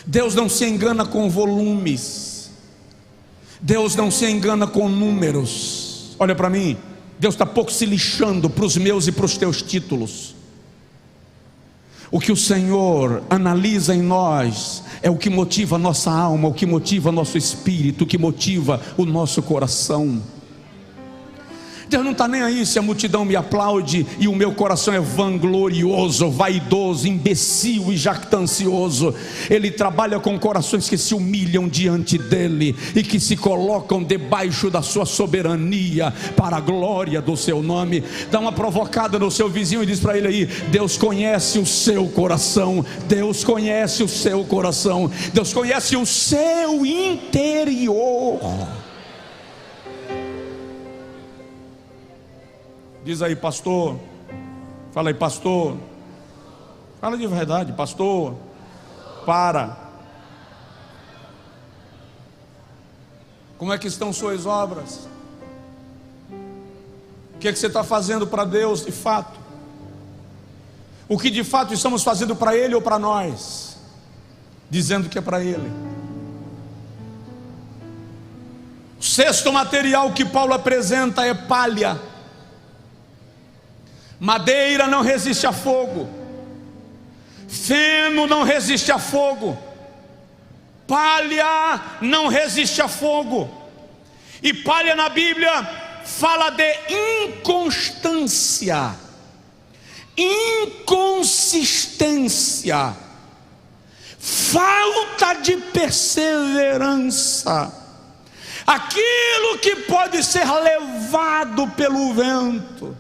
Deus não se engana com volumes, Deus não se engana com números. Olha para mim, Deus está pouco se lixando para os meus e para os teus títulos. O que o Senhor analisa em nós é o que motiva a nossa alma, o que motiva nosso espírito, o que motiva o nosso coração. Deus não está nem aí se a multidão me aplaude e o meu coração é vanglorioso, vaidoso, imbecil e jactancioso. Ele trabalha com corações que se humilham diante dele e que se colocam debaixo da sua soberania para a glória do seu nome. Dá uma provocada no seu vizinho e diz para ele aí: Deus conhece o seu coração, Deus conhece o seu coração, Deus conhece o seu interior. Diz aí, pastor. Fala aí, pastor. Fala de verdade, pastor. Para. Como é que estão suas obras? O que é que você está fazendo para Deus de fato? O que de fato estamos fazendo para Ele ou para nós? Dizendo que é para Ele. O sexto material que Paulo apresenta é palha. Madeira não resiste a fogo, feno não resiste a fogo, palha não resiste a fogo. E palha na Bíblia fala de inconstância, inconsistência, falta de perseverança, aquilo que pode ser levado pelo vento,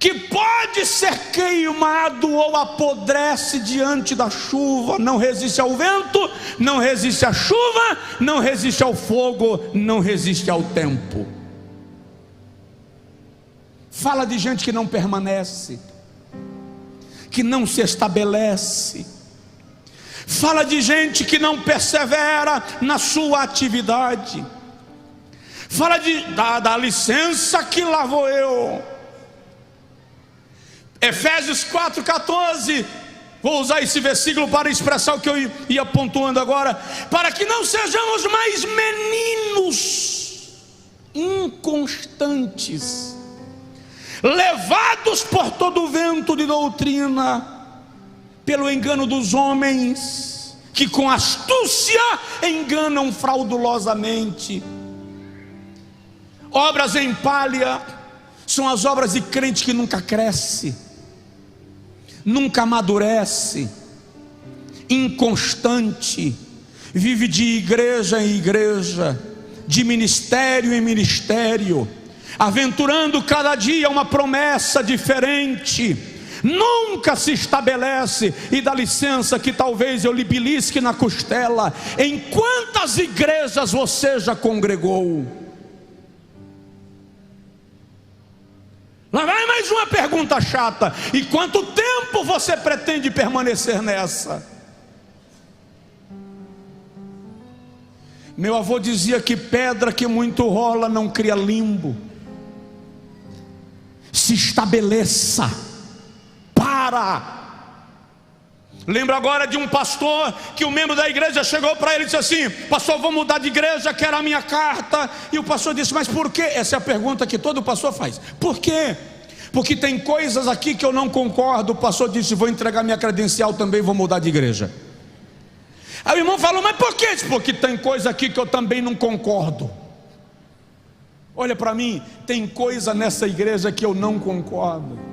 que pode ser queimado ou apodrece diante da chuva, não resiste ao vento, não resiste à chuva, não resiste ao fogo, não resiste ao tempo. Fala de gente que não permanece, que não se estabelece. Fala de gente que não persevera na sua atividade. Fala dá licença que lá vou eu. Efésios 4,14. Vou usar esse versículo para expressar o que eu ia pontuando agora. Para que não sejamos mais meninos inconstantes, levados por todo o vento de doutrina, pelo engano dos homens, que com astúcia enganam fraudulosamente. Obras em palha são as obras de crente que nunca cresce, nunca amadurece, inconstante, vive de igreja em igreja, de ministério em ministério, aventurando cada dia uma promessa diferente, nunca se estabelece. E dá licença que talvez eu lhe belisque na costela: em quantas igrejas você já congregou? Lá vai mais uma pergunta chata: e quanto tempo você pretende permanecer nessa? Meu avô dizia que pedra que muito rola não cria limbo. Se estabeleça. Lembro agora de um pastor que o membro da igreja chegou para ele e disse assim: pastor, vou mudar de igreja, quero a minha carta. E o pastor disse: mas por quê? Essa é a pergunta que todo pastor faz. Por quê? Porque tem coisas aqui que eu não concordo. O pastor disse: vou entregar minha credencial também, vou mudar de igreja. Aí o irmão falou: mas por quê? Porque tem coisa aqui que eu também não concordo. Olha para mim, tem coisa nessa igreja que eu não concordo.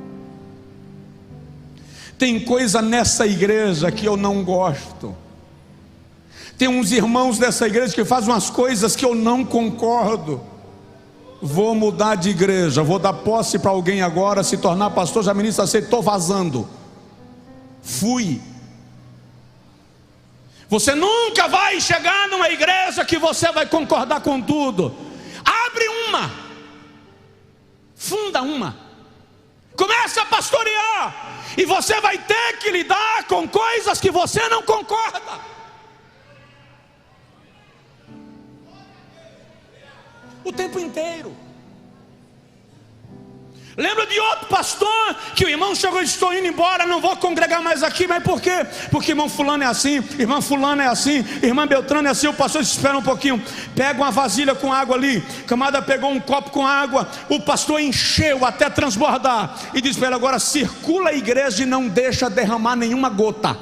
Tem coisa nessa igreja que eu não gosto. Tem uns irmãos dessa igreja que fazem umas coisas que eu não concordo. Vou mudar de igreja, vou dar posse para alguém agora, se tornar pastor, já ministra, sei, estou vazando. Fui. Você nunca vai chegar numa igreja que você vai concordar com tudo. Abre uma, funda uma, começa a pastorear, e você vai ter que lidar com coisas que você não concorda. O tempo inteiro. Lembro de outro pastor que o irmão chegou e disse: estou indo embora, não vou congregar mais aqui. Mas por quê? Porque irmão fulano é assim, irmã fulano é assim, irmã Beltrano é assim. O pastor disse: espera um pouquinho, pega uma vasilha com água ali. Camarada pegou um copo com água, o pastor encheu até transbordar e disse para ele: agora circula a igreja e não deixa derramar nenhuma gota.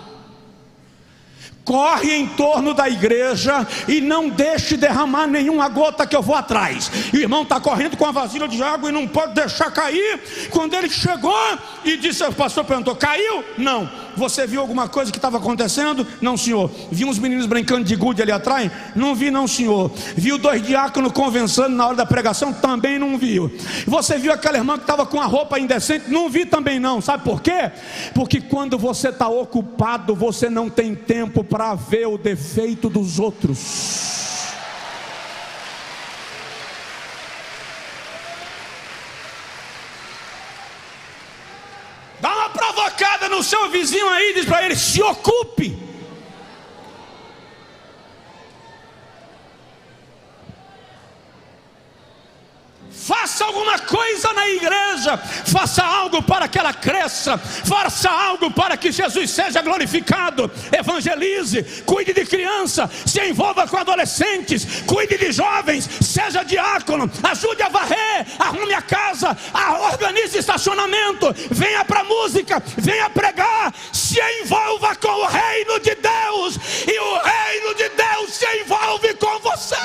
Corre em torno da igreja e não deixe derramar nenhuma gota, que eu vou atrás. E o irmão está correndo com a vasilha de água e não pode deixar cair. Quando ele chegou e disse, o pastor perguntou: caiu? Não. Você viu alguma coisa que estava acontecendo? Não, senhor. Vi uns meninos brincando de gude ali atrás? Não vi, não, senhor. Viu 2 diáconos conversando na hora da pregação? Também não viu. Você viu aquela irmã que estava com a roupa indecente? Não vi também não. Sabe por quê? Porque quando você está ocupado, você não tem tempo para ver o defeito dos outros. Dá uma provocada no seu vizinho aí e diz para ele: se ocupe. Faça alguma coisa na igreja, faça algo para que ela cresça, faça algo para que Jesus seja glorificado. Evangelize, cuide de criança, se envolva com adolescentes, cuide de jovens, seja diácono, ajude a varrer, arrume a casa, organize estacionamento, venha para música, venha pregar, se envolva com o reino de Deus, e o reino de Deus se envolve com você.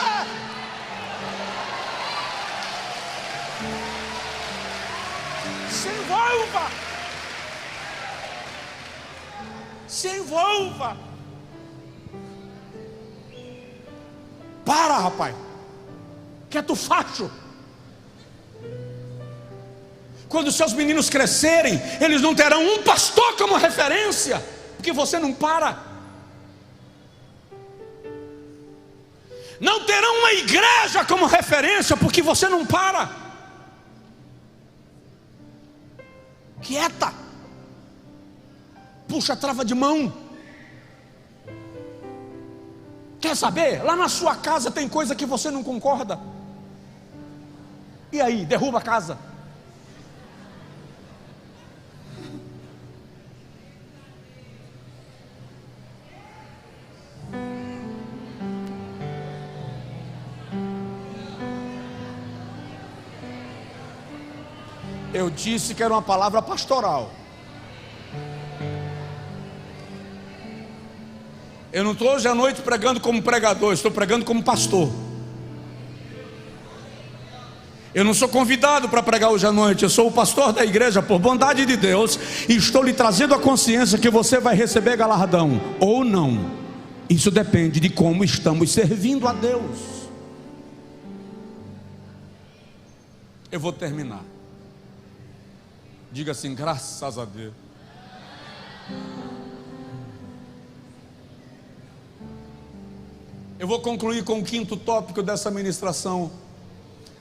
Se envolva. Se envolva. Para, rapaz. Quieto facho. Quando seus meninos crescerem, eles não terão um pastor como referência, porque você não para. Não terão uma igreja como referência, porque você não para. Quieta. Puxa a trava de mão. Quer saber? Lá na sua casa tem coisa que você não concorda. E aí, derruba a casa. Eu disse que era uma palavra pastoral. Eu não estou hoje à noite pregando como pregador, estou pregando como pastor. Eu não sou convidado para pregar hoje à noite, eu sou o pastor da igreja por bondade de Deus, e estou lhe trazendo a consciência que você vai receber galardão ou não. Isso depende de como estamos servindo a Deus. Eu vou terminar. Diga assim: graças a Deus. Eu vou concluir com o quinto tópico dessa ministração.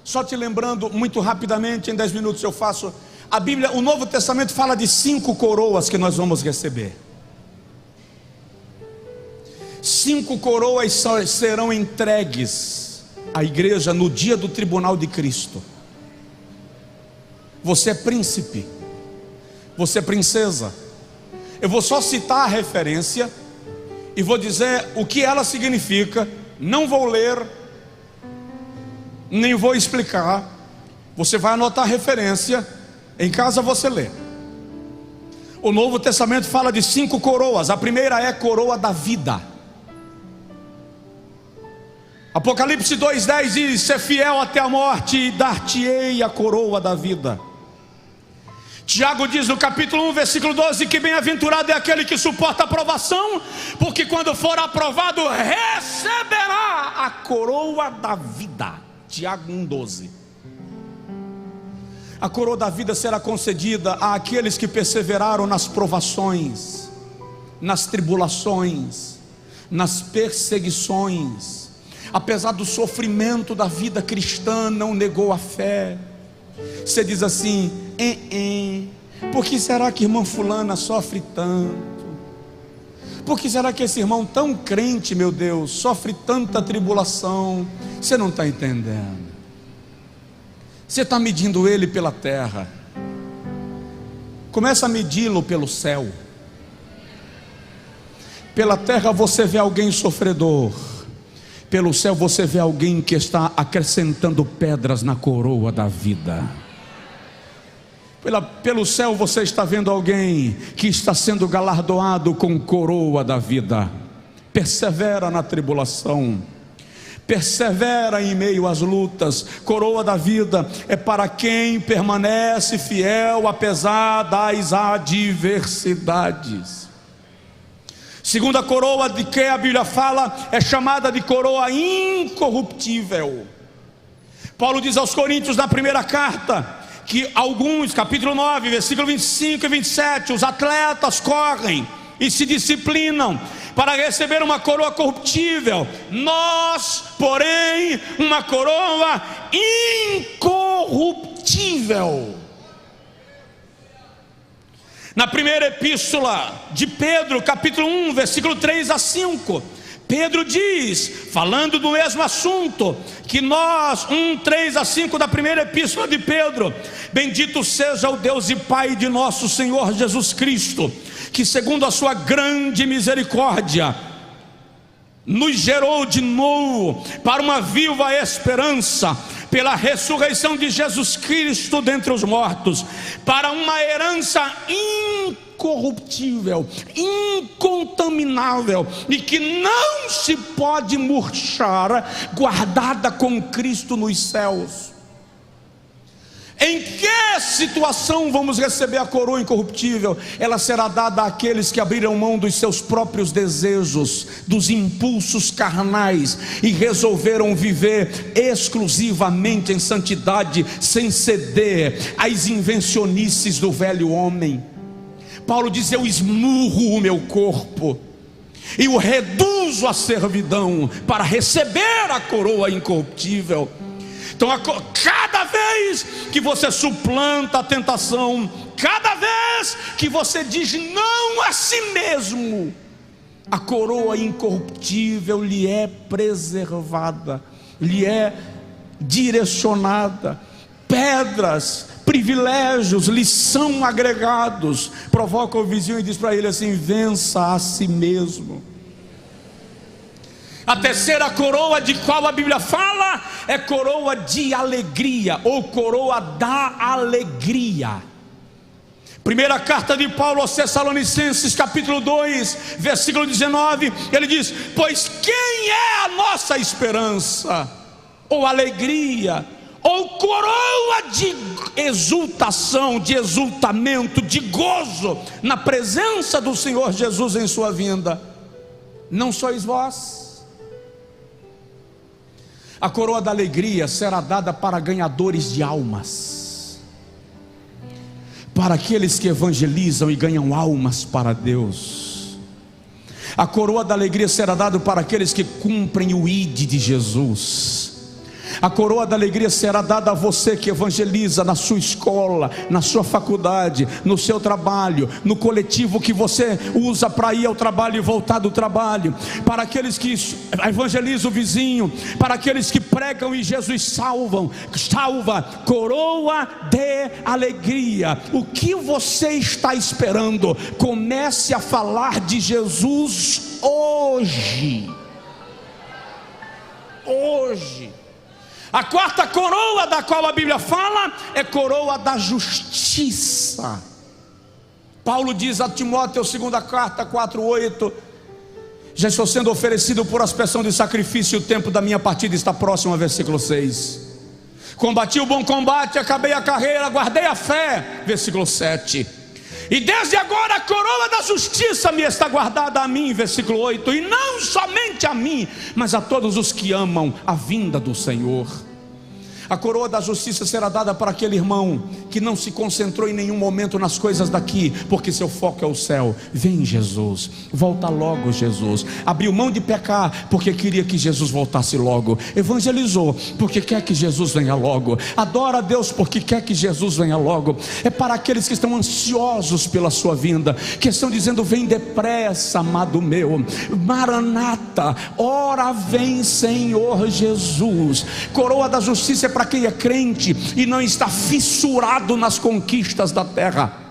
Só te lembrando muito rapidamente, em 10 minutos eu faço. A Bíblia, o Novo Testamento fala de 5 coroas que nós vamos receber. 5 coroas serão entregues à igreja no dia do tribunal de Cristo. Você é príncipe, você é princesa. Eu vou só citar a referência e vou dizer o que ela significa. Não vou ler, nem vou explicar. Você vai anotar a referência, em casa você lê. O Novo Testamento fala de 5 coroas. A primeira é a coroa da vida. Apocalipse 2:10 diz: ser fiel até a morte e dar-te-ei a coroa da vida. Tiago diz no capítulo 1, versículo 12, que bem-aventurado é aquele que suporta a provação, porque quando for aprovado, receberá a coroa da vida. Tiago 1:12. A coroa da vida será concedida àqueles que perseveraram nas provações, nas tribulações, nas perseguições. Apesar do sofrimento da vida cristã, não negou a fé. Você diz assim: por que será que irmã fulana sofre tanto? Por que será que esse irmão tão crente, meu Deus, sofre tanta tribulação? Você não está entendendo. Você está medindo ele pela terra. Começa a medi-lo pelo céu. Pela terra você vê alguém sofredor, pelo céu você vê alguém que está acrescentando pedras na coroa da vida. Pelo céu você está vendo alguém que está sendo galardoado com coroa da vida. Persevera na tribulação, persevera em meio às lutas. Coroa da vida é para quem permanece fiel apesar das adversidades. Segunda coroa de que a Bíblia fala é chamada de coroa incorruptível. Paulo diz aos Coríntios na primeira carta que alguns, capítulo 9, versículo 25 e 27, os atletas correm e se disciplinam para receber uma coroa corruptível. Nós, porém, uma coroa incorruptível. Na primeira epístola de Pedro, capítulo 1, versículo 3 a 5, Pedro diz, falando do mesmo assunto, que nós, 1, 3 a 5 da primeira epístola de Pedro: bendito seja o Deus e Pai de nosso Senhor Jesus Cristo, que segundo a sua grande misericórdia, nos gerou de novo para uma viva esperança, pela ressurreição de Jesus Cristo dentre os mortos, para uma herança incorruptível, incontaminável, e que não se pode murchar, guardada com Cristo nos céus. Em que situação vamos receber a coroa incorruptível? Ela será dada àqueles que abriram mão dos seus próprios desejos, dos impulsos carnais, e resolveram viver exclusivamente em santidade, sem ceder às invencionices do velho homem. Paulo diz: eu esmurro o meu corpo e o reduzo à servidão para receber a coroa incorruptível. Então, cada vez que você suplanta a tentação, cada vez que você diz não a si mesmo, a coroa incorruptível lhe é preservada, lhe é direcionada. Pedras, privilégios lhe são agregados. Provoca o vizinho e diz para ele assim: vença a si mesmo. A terceira coroa de qual a Bíblia fala é coroa de alegria, ou coroa da alegria. Primeira carta de Paulo aos Tessalonicenses, capítulo 2, versículo 19, ele diz: pois quem é a nossa esperança, ou alegria, ou coroa de exultação, de exultamento, de gozo, na presença do Senhor Jesus em sua vinda? Não sois vós? A coroa da alegria será dada para ganhadores de almas, para aqueles que evangelizam e ganham almas para Deus. A coroa da alegria será dada para aqueles que cumprem o ID de Jesus. A coroa da alegria será dada a você que evangeliza na sua escola, na sua faculdade, no seu trabalho, no coletivo que você usa para ir ao trabalho e voltar do trabalho, para aqueles que evangelizam o vizinho, para aqueles que pregam e Jesus salva. Coroa de alegria. O que você está esperando? Comece a falar de Jesus hoje. Hoje. A quarta coroa da qual a Bíblia fala é coroa da justiça. Paulo diz a Timóteo, segunda carta 4:8: já estou sendo oferecido por aspersão de sacrifício, o tempo da minha partida está próximo. Versículo 6: combati o bom combate, acabei a carreira, guardei a fé. Versículo 7: e desde agora a coroa da justiça me está guardada a mim. Versículo 8: e não somente a mim, mas a todos os que amam a vinda do Senhor. A coroa da justiça será dada para aquele irmão que não se concentrou em nenhum momento nas coisas daqui, porque seu foco é o céu. Vem Jesus, volta logo Jesus. Abriu mão de pecar porque queria que Jesus voltasse logo. Evangelizou porque quer que Jesus venha logo. Adora a Deus porque quer que Jesus venha logo. É para aqueles que estão ansiosos pela sua vinda, que estão dizendo: vem depressa, amado meu. Maranata, ora vem Senhor Jesus. Coroa da justiça é para quem é crente e não está fissurado nas conquistas da terra.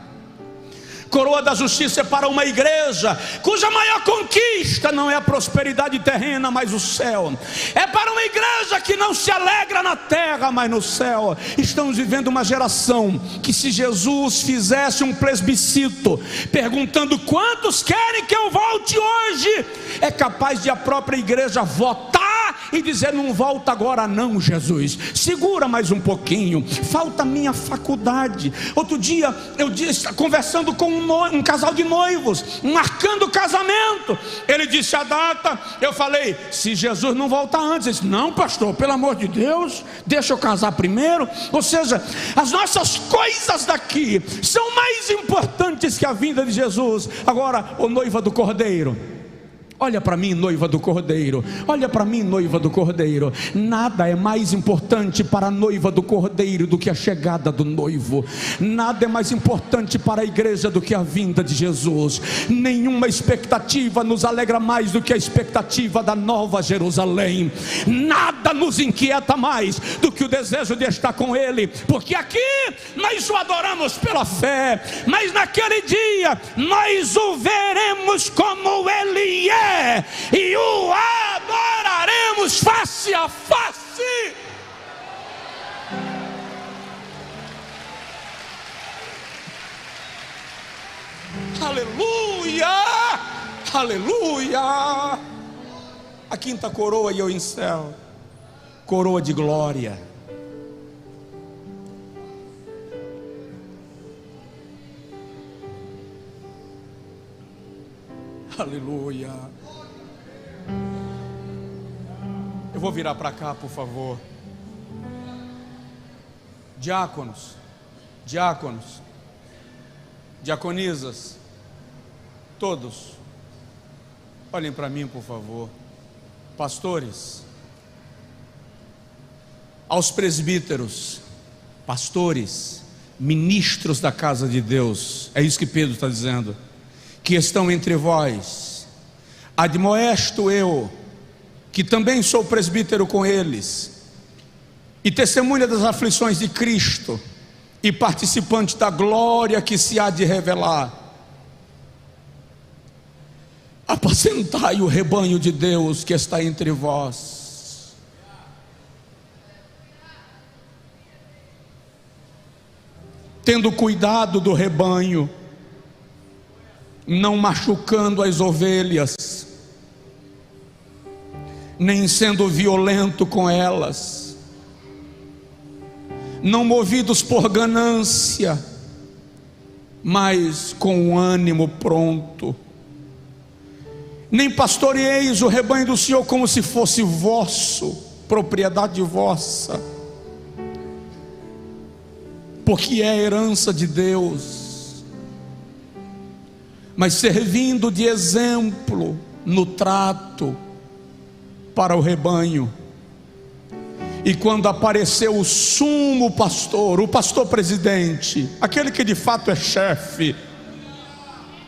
Coroa da justiça é para uma igreja cuja maior conquista não é a prosperidade terrena, mas o céu. É para uma igreja que não se alegra na terra, mas no céu. Estamos vivendo uma geração que, se Jesus fizesse um plebiscito perguntando quantos querem que eu volte hoje, é capaz de a própria igreja votar e dizer: não volta agora não, Jesus, segura mais um pouquinho, falta a minha faculdade. Outro dia eu disse, conversando com um casal de noivos, marcando o casamento, ele disse a data, eu falei: se Jesus não voltar antes, ele disse: não, pastor, pelo amor de Deus, deixa eu casar primeiro. Ou seja, as nossas coisas daqui são mais importantes que a vinda de Jesus. Agora, ô noiva do Cordeiro, olha para mim, noiva do Cordeiro. Olha para mim, noiva do Cordeiro. Nada é mais importante para a noiva do Cordeiro do que a chegada do noivo. Nada é mais importante para a igreja do que a vinda de Jesus. Nenhuma expectativa nos alegra mais do que a expectativa da nova Jerusalém. Nada nos inquieta mais do que o desejo de estar com Ele, porque aqui nós o adoramos pela fé, mas naquele dia nós o veremos como Ele é, e o adoraremos face a face. Aleluia, aleluia. A quinta coroa, e eu encerro: coroa de glória. Aleluia. Eu vou virar para cá, por favor. Diáconos, diaconisas, todos, olhem para mim, por favor. Pastores, aos presbíteros, pastores, ministros da casa de Deus, é isso que Pedro está dizendo, que estão entre vós, admoesto eu, que também sou presbítero com eles, e testemunha das aflições de Cristo, e participante da glória que se há de revelar. Apacentai o rebanho de Deus que está entre vós. Tendo cuidado do rebanho, não machucando as ovelhas, nem sendo violento com elas, não movidos por ganância, mas com ânimo pronto. Nem pastoreeis o rebanho do Senhor como se fosse vosso, propriedade vossa, porque é herança de Deus, mas servindo de exemplo no trato para o rebanho. E quando apareceu o sumo pastor, o pastor presidente, aquele que de fato é chefe,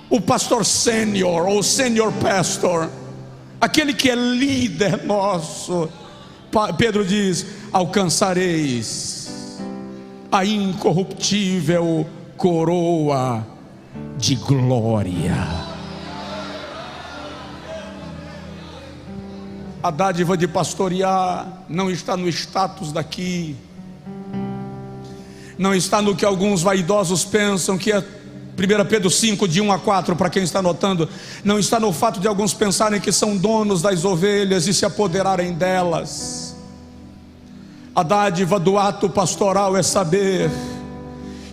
o pastor sênior ou senior pastor, aquele que é líder nosso, Pedro diz: alcançareis a incorruptível coroa de glória. A dádiva de pastorear não está no status daqui, não está no que alguns vaidosos pensam que é 1 Pedro 5, de 1 a 4, para quem está anotando, não está no fato de alguns pensarem que são donos das ovelhas e se apoderarem delas. A dádiva do ato pastoral é saber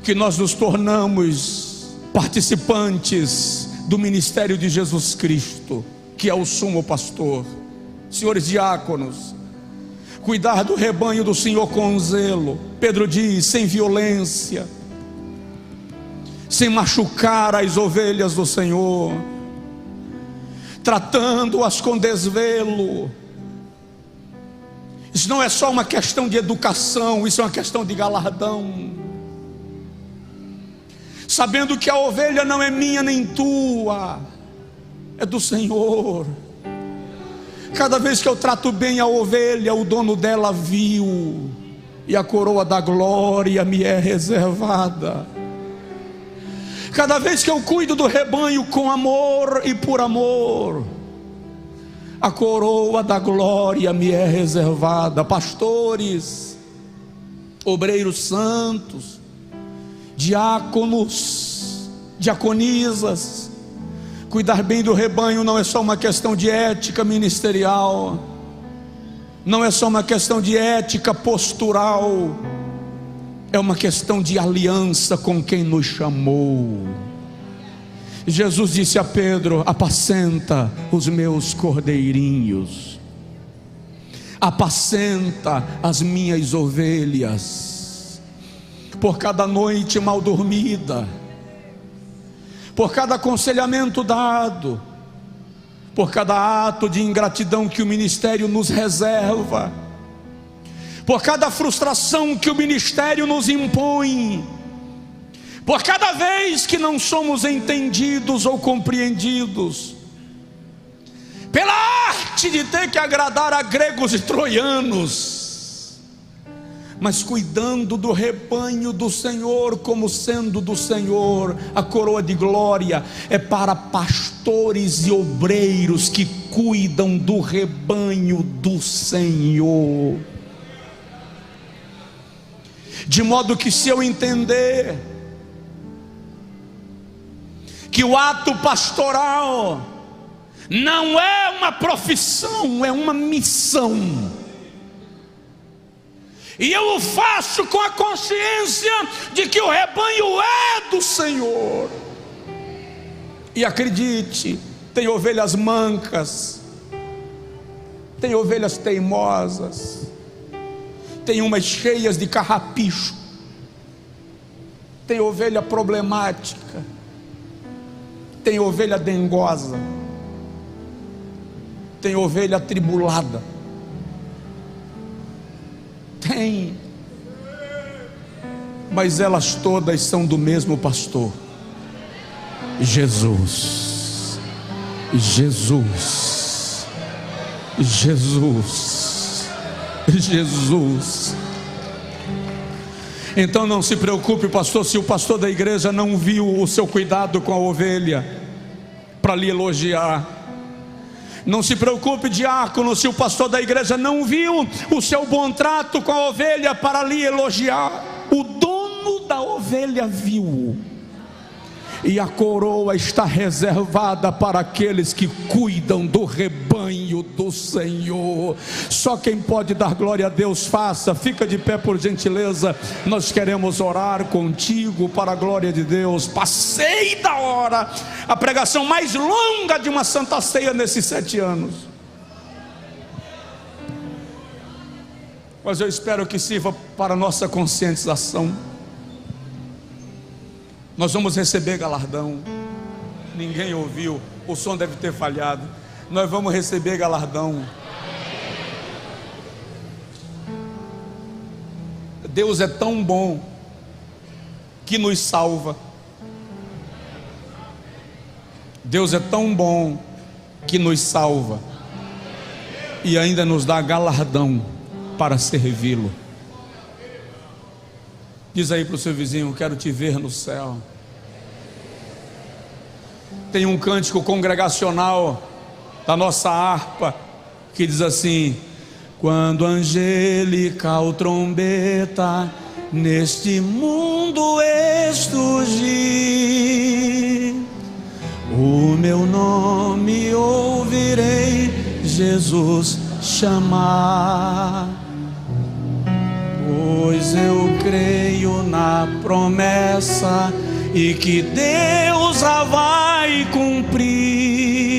que nós nos tornamos participantes do ministério de Jesus Cristo, que é o sumo pastor. Senhores diáconos, cuidar do rebanho do Senhor com zelo. Pedro diz: sem violência, sem machucar as ovelhas do Senhor, tratando-as com desvelo. Isso não é só uma questão de educação, isso é uma questão de galardão. Sabendo que a ovelha não é minha nem tua, é do Senhor. Cada vez que eu trato bem a ovelha, o dono dela viu, e a coroa da glória me é reservada. Cada vez que eu cuido do rebanho com amor e por amor, a coroa da glória me é reservada. Pastores, obreiros santos, diáconos, diaconisas, cuidar bem do rebanho não é só uma questão de ética ministerial, não é só uma questão de ética postural, é uma questão de aliança com quem nos chamou. Jesus disse a Pedro: apacenta os meus cordeirinhos, apacenta as minhas ovelhas. Por cada noite mal dormida, por cada aconselhamento dado, por cada ato de ingratidão que o ministério nos reserva, por cada frustração que o ministério nos impõe, por cada vez que não somos entendidos ou compreendidos, pela arte de ter que agradar a gregos e troianos, mas cuidando do rebanho do Senhor como sendo do Senhor. A coroa de glória é para pastores e obreiros que cuidam do rebanho do Senhor, de modo que, se eu entender que o ato pastoral não é uma profissão, é uma missão, e eu o faço com a consciência de que o rebanho é do Senhor, e acredite, tem ovelhas mancas, tem ovelhas teimosas, tem umas cheias de carrapicho, tem ovelha problemática, tem ovelha dengosa, tem ovelha atribulada, tem, mas elas todas são do mesmo pastor, Jesus, Jesus, Jesus, Jesus. Então não se preocupe, pastor, se o pastor da igreja não viu o seu cuidado com a ovelha para lhe elogiar. Não se preocupe, diácono, se o pastor da igreja não viu o seu bom trato com a ovelha para lhe elogiar. O dono da ovelha viu, e a coroa está reservada para aqueles que cuidam do rebanho do Senhor. Só quem pode dar glória a Deus, faça. Fica de pé, por gentileza. Nós queremos orar contigo para a glória de Deus. Passei da hora, a pregação mais longa de uma Santa Ceia nesses 7 anos, mas eu espero que sirva para nossa conscientização. Nós vamos receber galardão. Ninguém ouviu, o som deve ter falhado. Nós vamos receber galardão. Deus é tão bom que nos salva. Deus é tão bom que nos salva e ainda nos dá galardão para servi-lo. Diz aí para o seu vizinho: quero te ver no céu. Tem um cântico congregacional da nossa harpa que diz assim: quando angelical trombeta neste mundo estugir, o meu nome ouvirei Jesus chamar. Pois eu creio na promessa e que Deus a vai cumprir.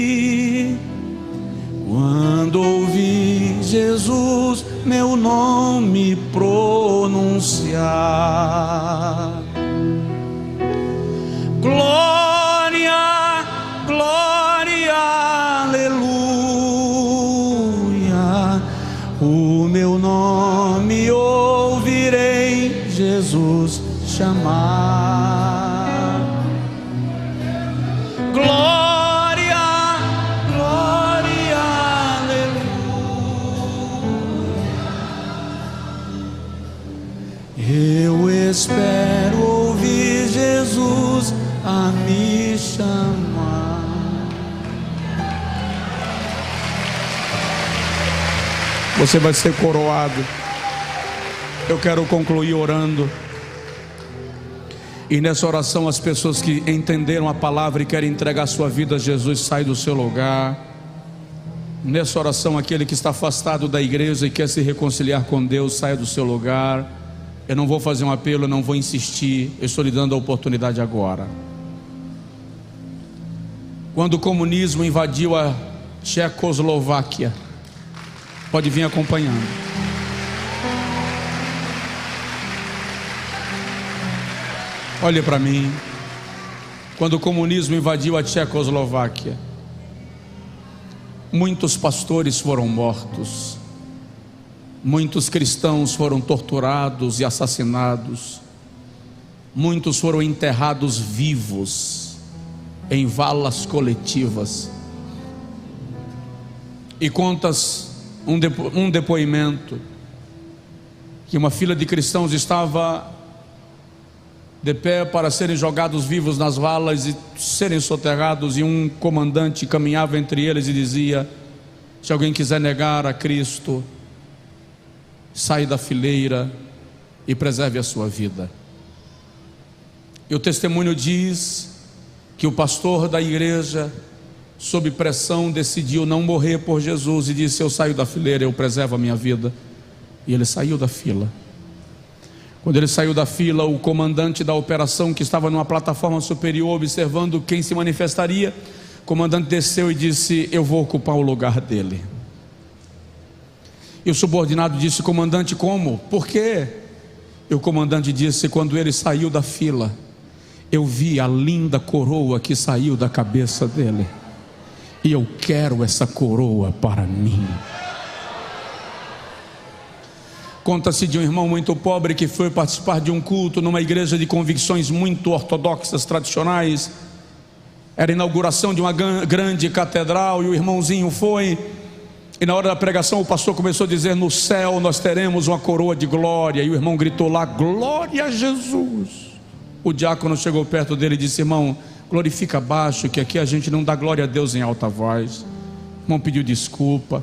Quando ouvi Jesus meu nome pronunciar, glória, glória, aleluia, o meu nome ouvirei Jesus chamar. Glória, glória, aleluia. Eu espero ouvir Jesus a me chamar. Você vai ser coroado. Eu quero concluir orando. E nessa oração, as pessoas que entenderam a palavra e querem entregar sua vida a Jesus, sai do seu lugar. Nessa oração, aquele que está afastado da igreja e quer se reconciliar com Deus, saia do seu lugar. Eu não vou fazer um apelo, eu não vou insistir, eu estou lhe dando a oportunidade agora. Quando o comunismo invadiu a Tchecoslováquia, pode vir acompanhando. Olhe para mim. Quando o comunismo invadiu a Tchecoslováquia, muitos pastores foram mortos, muitos cristãos foram torturados e assassinados, muitos foram enterrados vivos em valas coletivas. E contas um depoimento que uma fila de cristãos estava de pé para serem jogados vivos nas valas e serem soterrados, e um comandante caminhava entre eles e dizia: se alguém quiser negar a Cristo, saia da fileira e preserve a sua vida. E o testemunho diz que o pastor da igreja, sob pressão, decidiu não morrer por Jesus e disse: eu saio da fileira, eu preservo a minha vida. E ele saiu da fila. Quando ele saiu da fila, o comandante da operação, que estava numa plataforma superior observando quem se manifestaria, O comandante desceu e disse: eu vou ocupar o lugar dele. E o subordinado disse: comandante, como? Por quê? E o comandante disse: quando ele saiu da fila, eu vi a linda coroa que saiu da cabeça dele, e eu quero essa coroa para mim. Conta-se de um irmão muito pobre que foi participar de um culto numa igreja de convicções muito ortodoxas, tradicionais. Era a inauguração de uma grande catedral, e o irmãozinho foi, e na hora da pregação o pastor começou a dizer: no céu nós teremos uma coroa de glória. E o irmão gritou lá: glória a Jesus. O diácono chegou perto dele e disse: irmão, glorifica baixo, que aqui a gente não dá glória a Deus em alta voz. O irmão pediu desculpa,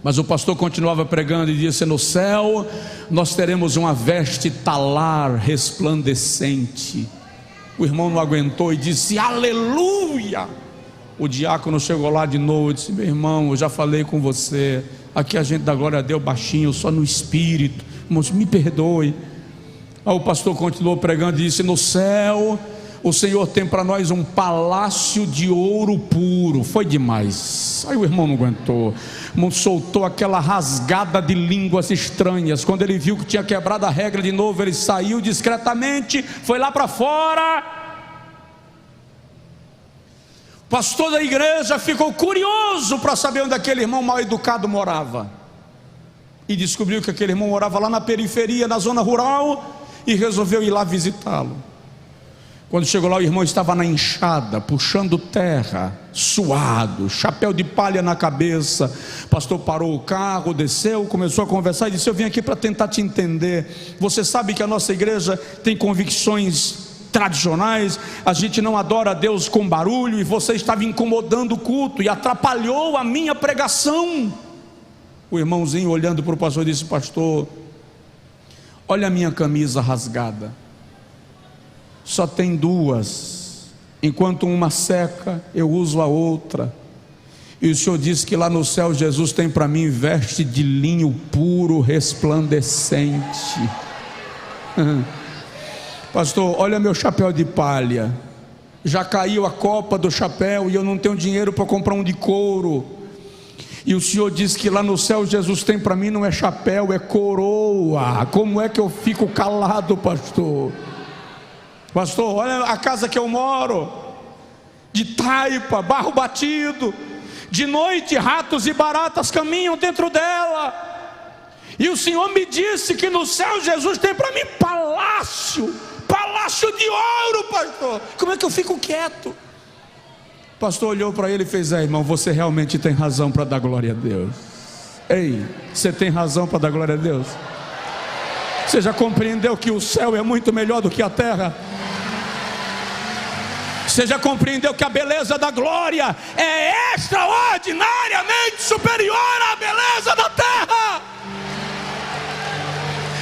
mas o pastor continuava pregando e disse: no céu nós teremos uma veste talar resplandecente. O irmão não aguentou e disse: aleluia. O diácono chegou lá de novo e disse: meu irmão, eu já falei com você, aqui a gente dá glória a Deus baixinho, só no espírito. Irmãos, me perdoe. Aí o pastor continuou pregando e disse: no céu o Senhor tem para nós um palácio de ouro puro. Foi demais. Aí o irmão não aguentou. O irmão soltou aquela rasgada de línguas estranhas. Quando ele viu que tinha quebrado a regra de novo, ele saiu discretamente, foi lá para fora. O pastor da igreja ficou curioso para saber onde aquele irmão mal educado morava, e descobriu que aquele irmão morava lá na periferia, na zona rural, e resolveu ir lá visitá-lo. Quando chegou lá, o irmão estava na enxada, puxando terra, suado, chapéu de palha na cabeça. O pastor parou o carro, desceu, começou a conversar e disse: eu vim aqui para tentar te entender. Você sabe que a nossa igreja tem convicções tradicionais, a gente não adora a Deus com barulho, e você estava incomodando o culto e atrapalhou a minha pregação. O irmãozinho, olhando para o pastor, disse: pastor, olha a minha camisa rasgada, só tem duas, enquanto uma seca eu uso a outra, e o senhor disse que lá no céu Jesus tem para mim veste de linho puro resplandecente. Pastor, olha meu chapéu de palha, já caiu a copa do chapéu e eu não tenho dinheiro para comprar um de couro. E o senhor diz que lá no céu Jesus tem para mim não é chapéu, é coroa. Como é que eu fico calado, pastor? Pastor, olha a casa que eu moro, de taipa, barro batido, de noite ratos e baratas caminham dentro dela. E o senhor me disse que no céu Jesus tem para mim palácio de ouro, pastor. Como é que eu fico quieto? O pastor olhou para ele e fez: irmão, você realmente tem razão para dar glória a Deus. Ei, você tem razão para dar glória a Deus? Você já compreendeu que o céu é muito melhor do que a terra? Você já compreendeu que a beleza da glória é extraordinariamente superior à beleza da terra?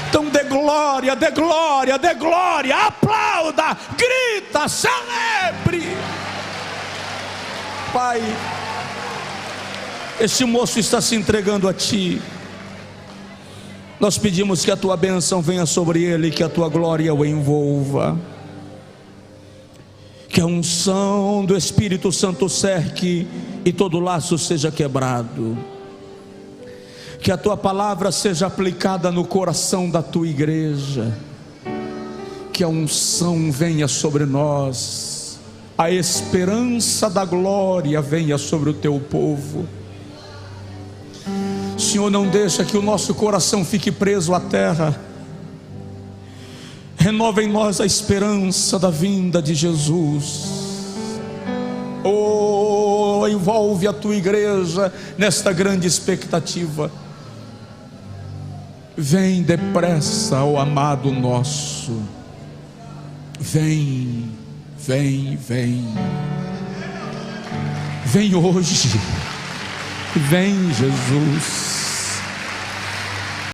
Então dê glória, dê glória, dê glória, aplauda, grita, celebre. Pai, este moço está se entregando a Ti. Nós pedimos que a Tua bênção venha sobre ele, que a Tua glória o envolva, que a unção do Espírito Santo cerque e todo laço seja quebrado, que a Tua palavra seja aplicada no coração da Tua igreja, que a unção venha sobre nós, a esperança da glória venha sobre o Teu povo. Senhor, não deixa que o nosso coração fique preso à terra. Renova em nós a esperança da vinda de Jesus. Oh, envolve a Tua igreja nesta grande expectativa. Vem depressa, ó amado nosso. Vem, vem, vem. Vem hoje. Vem, Jesus.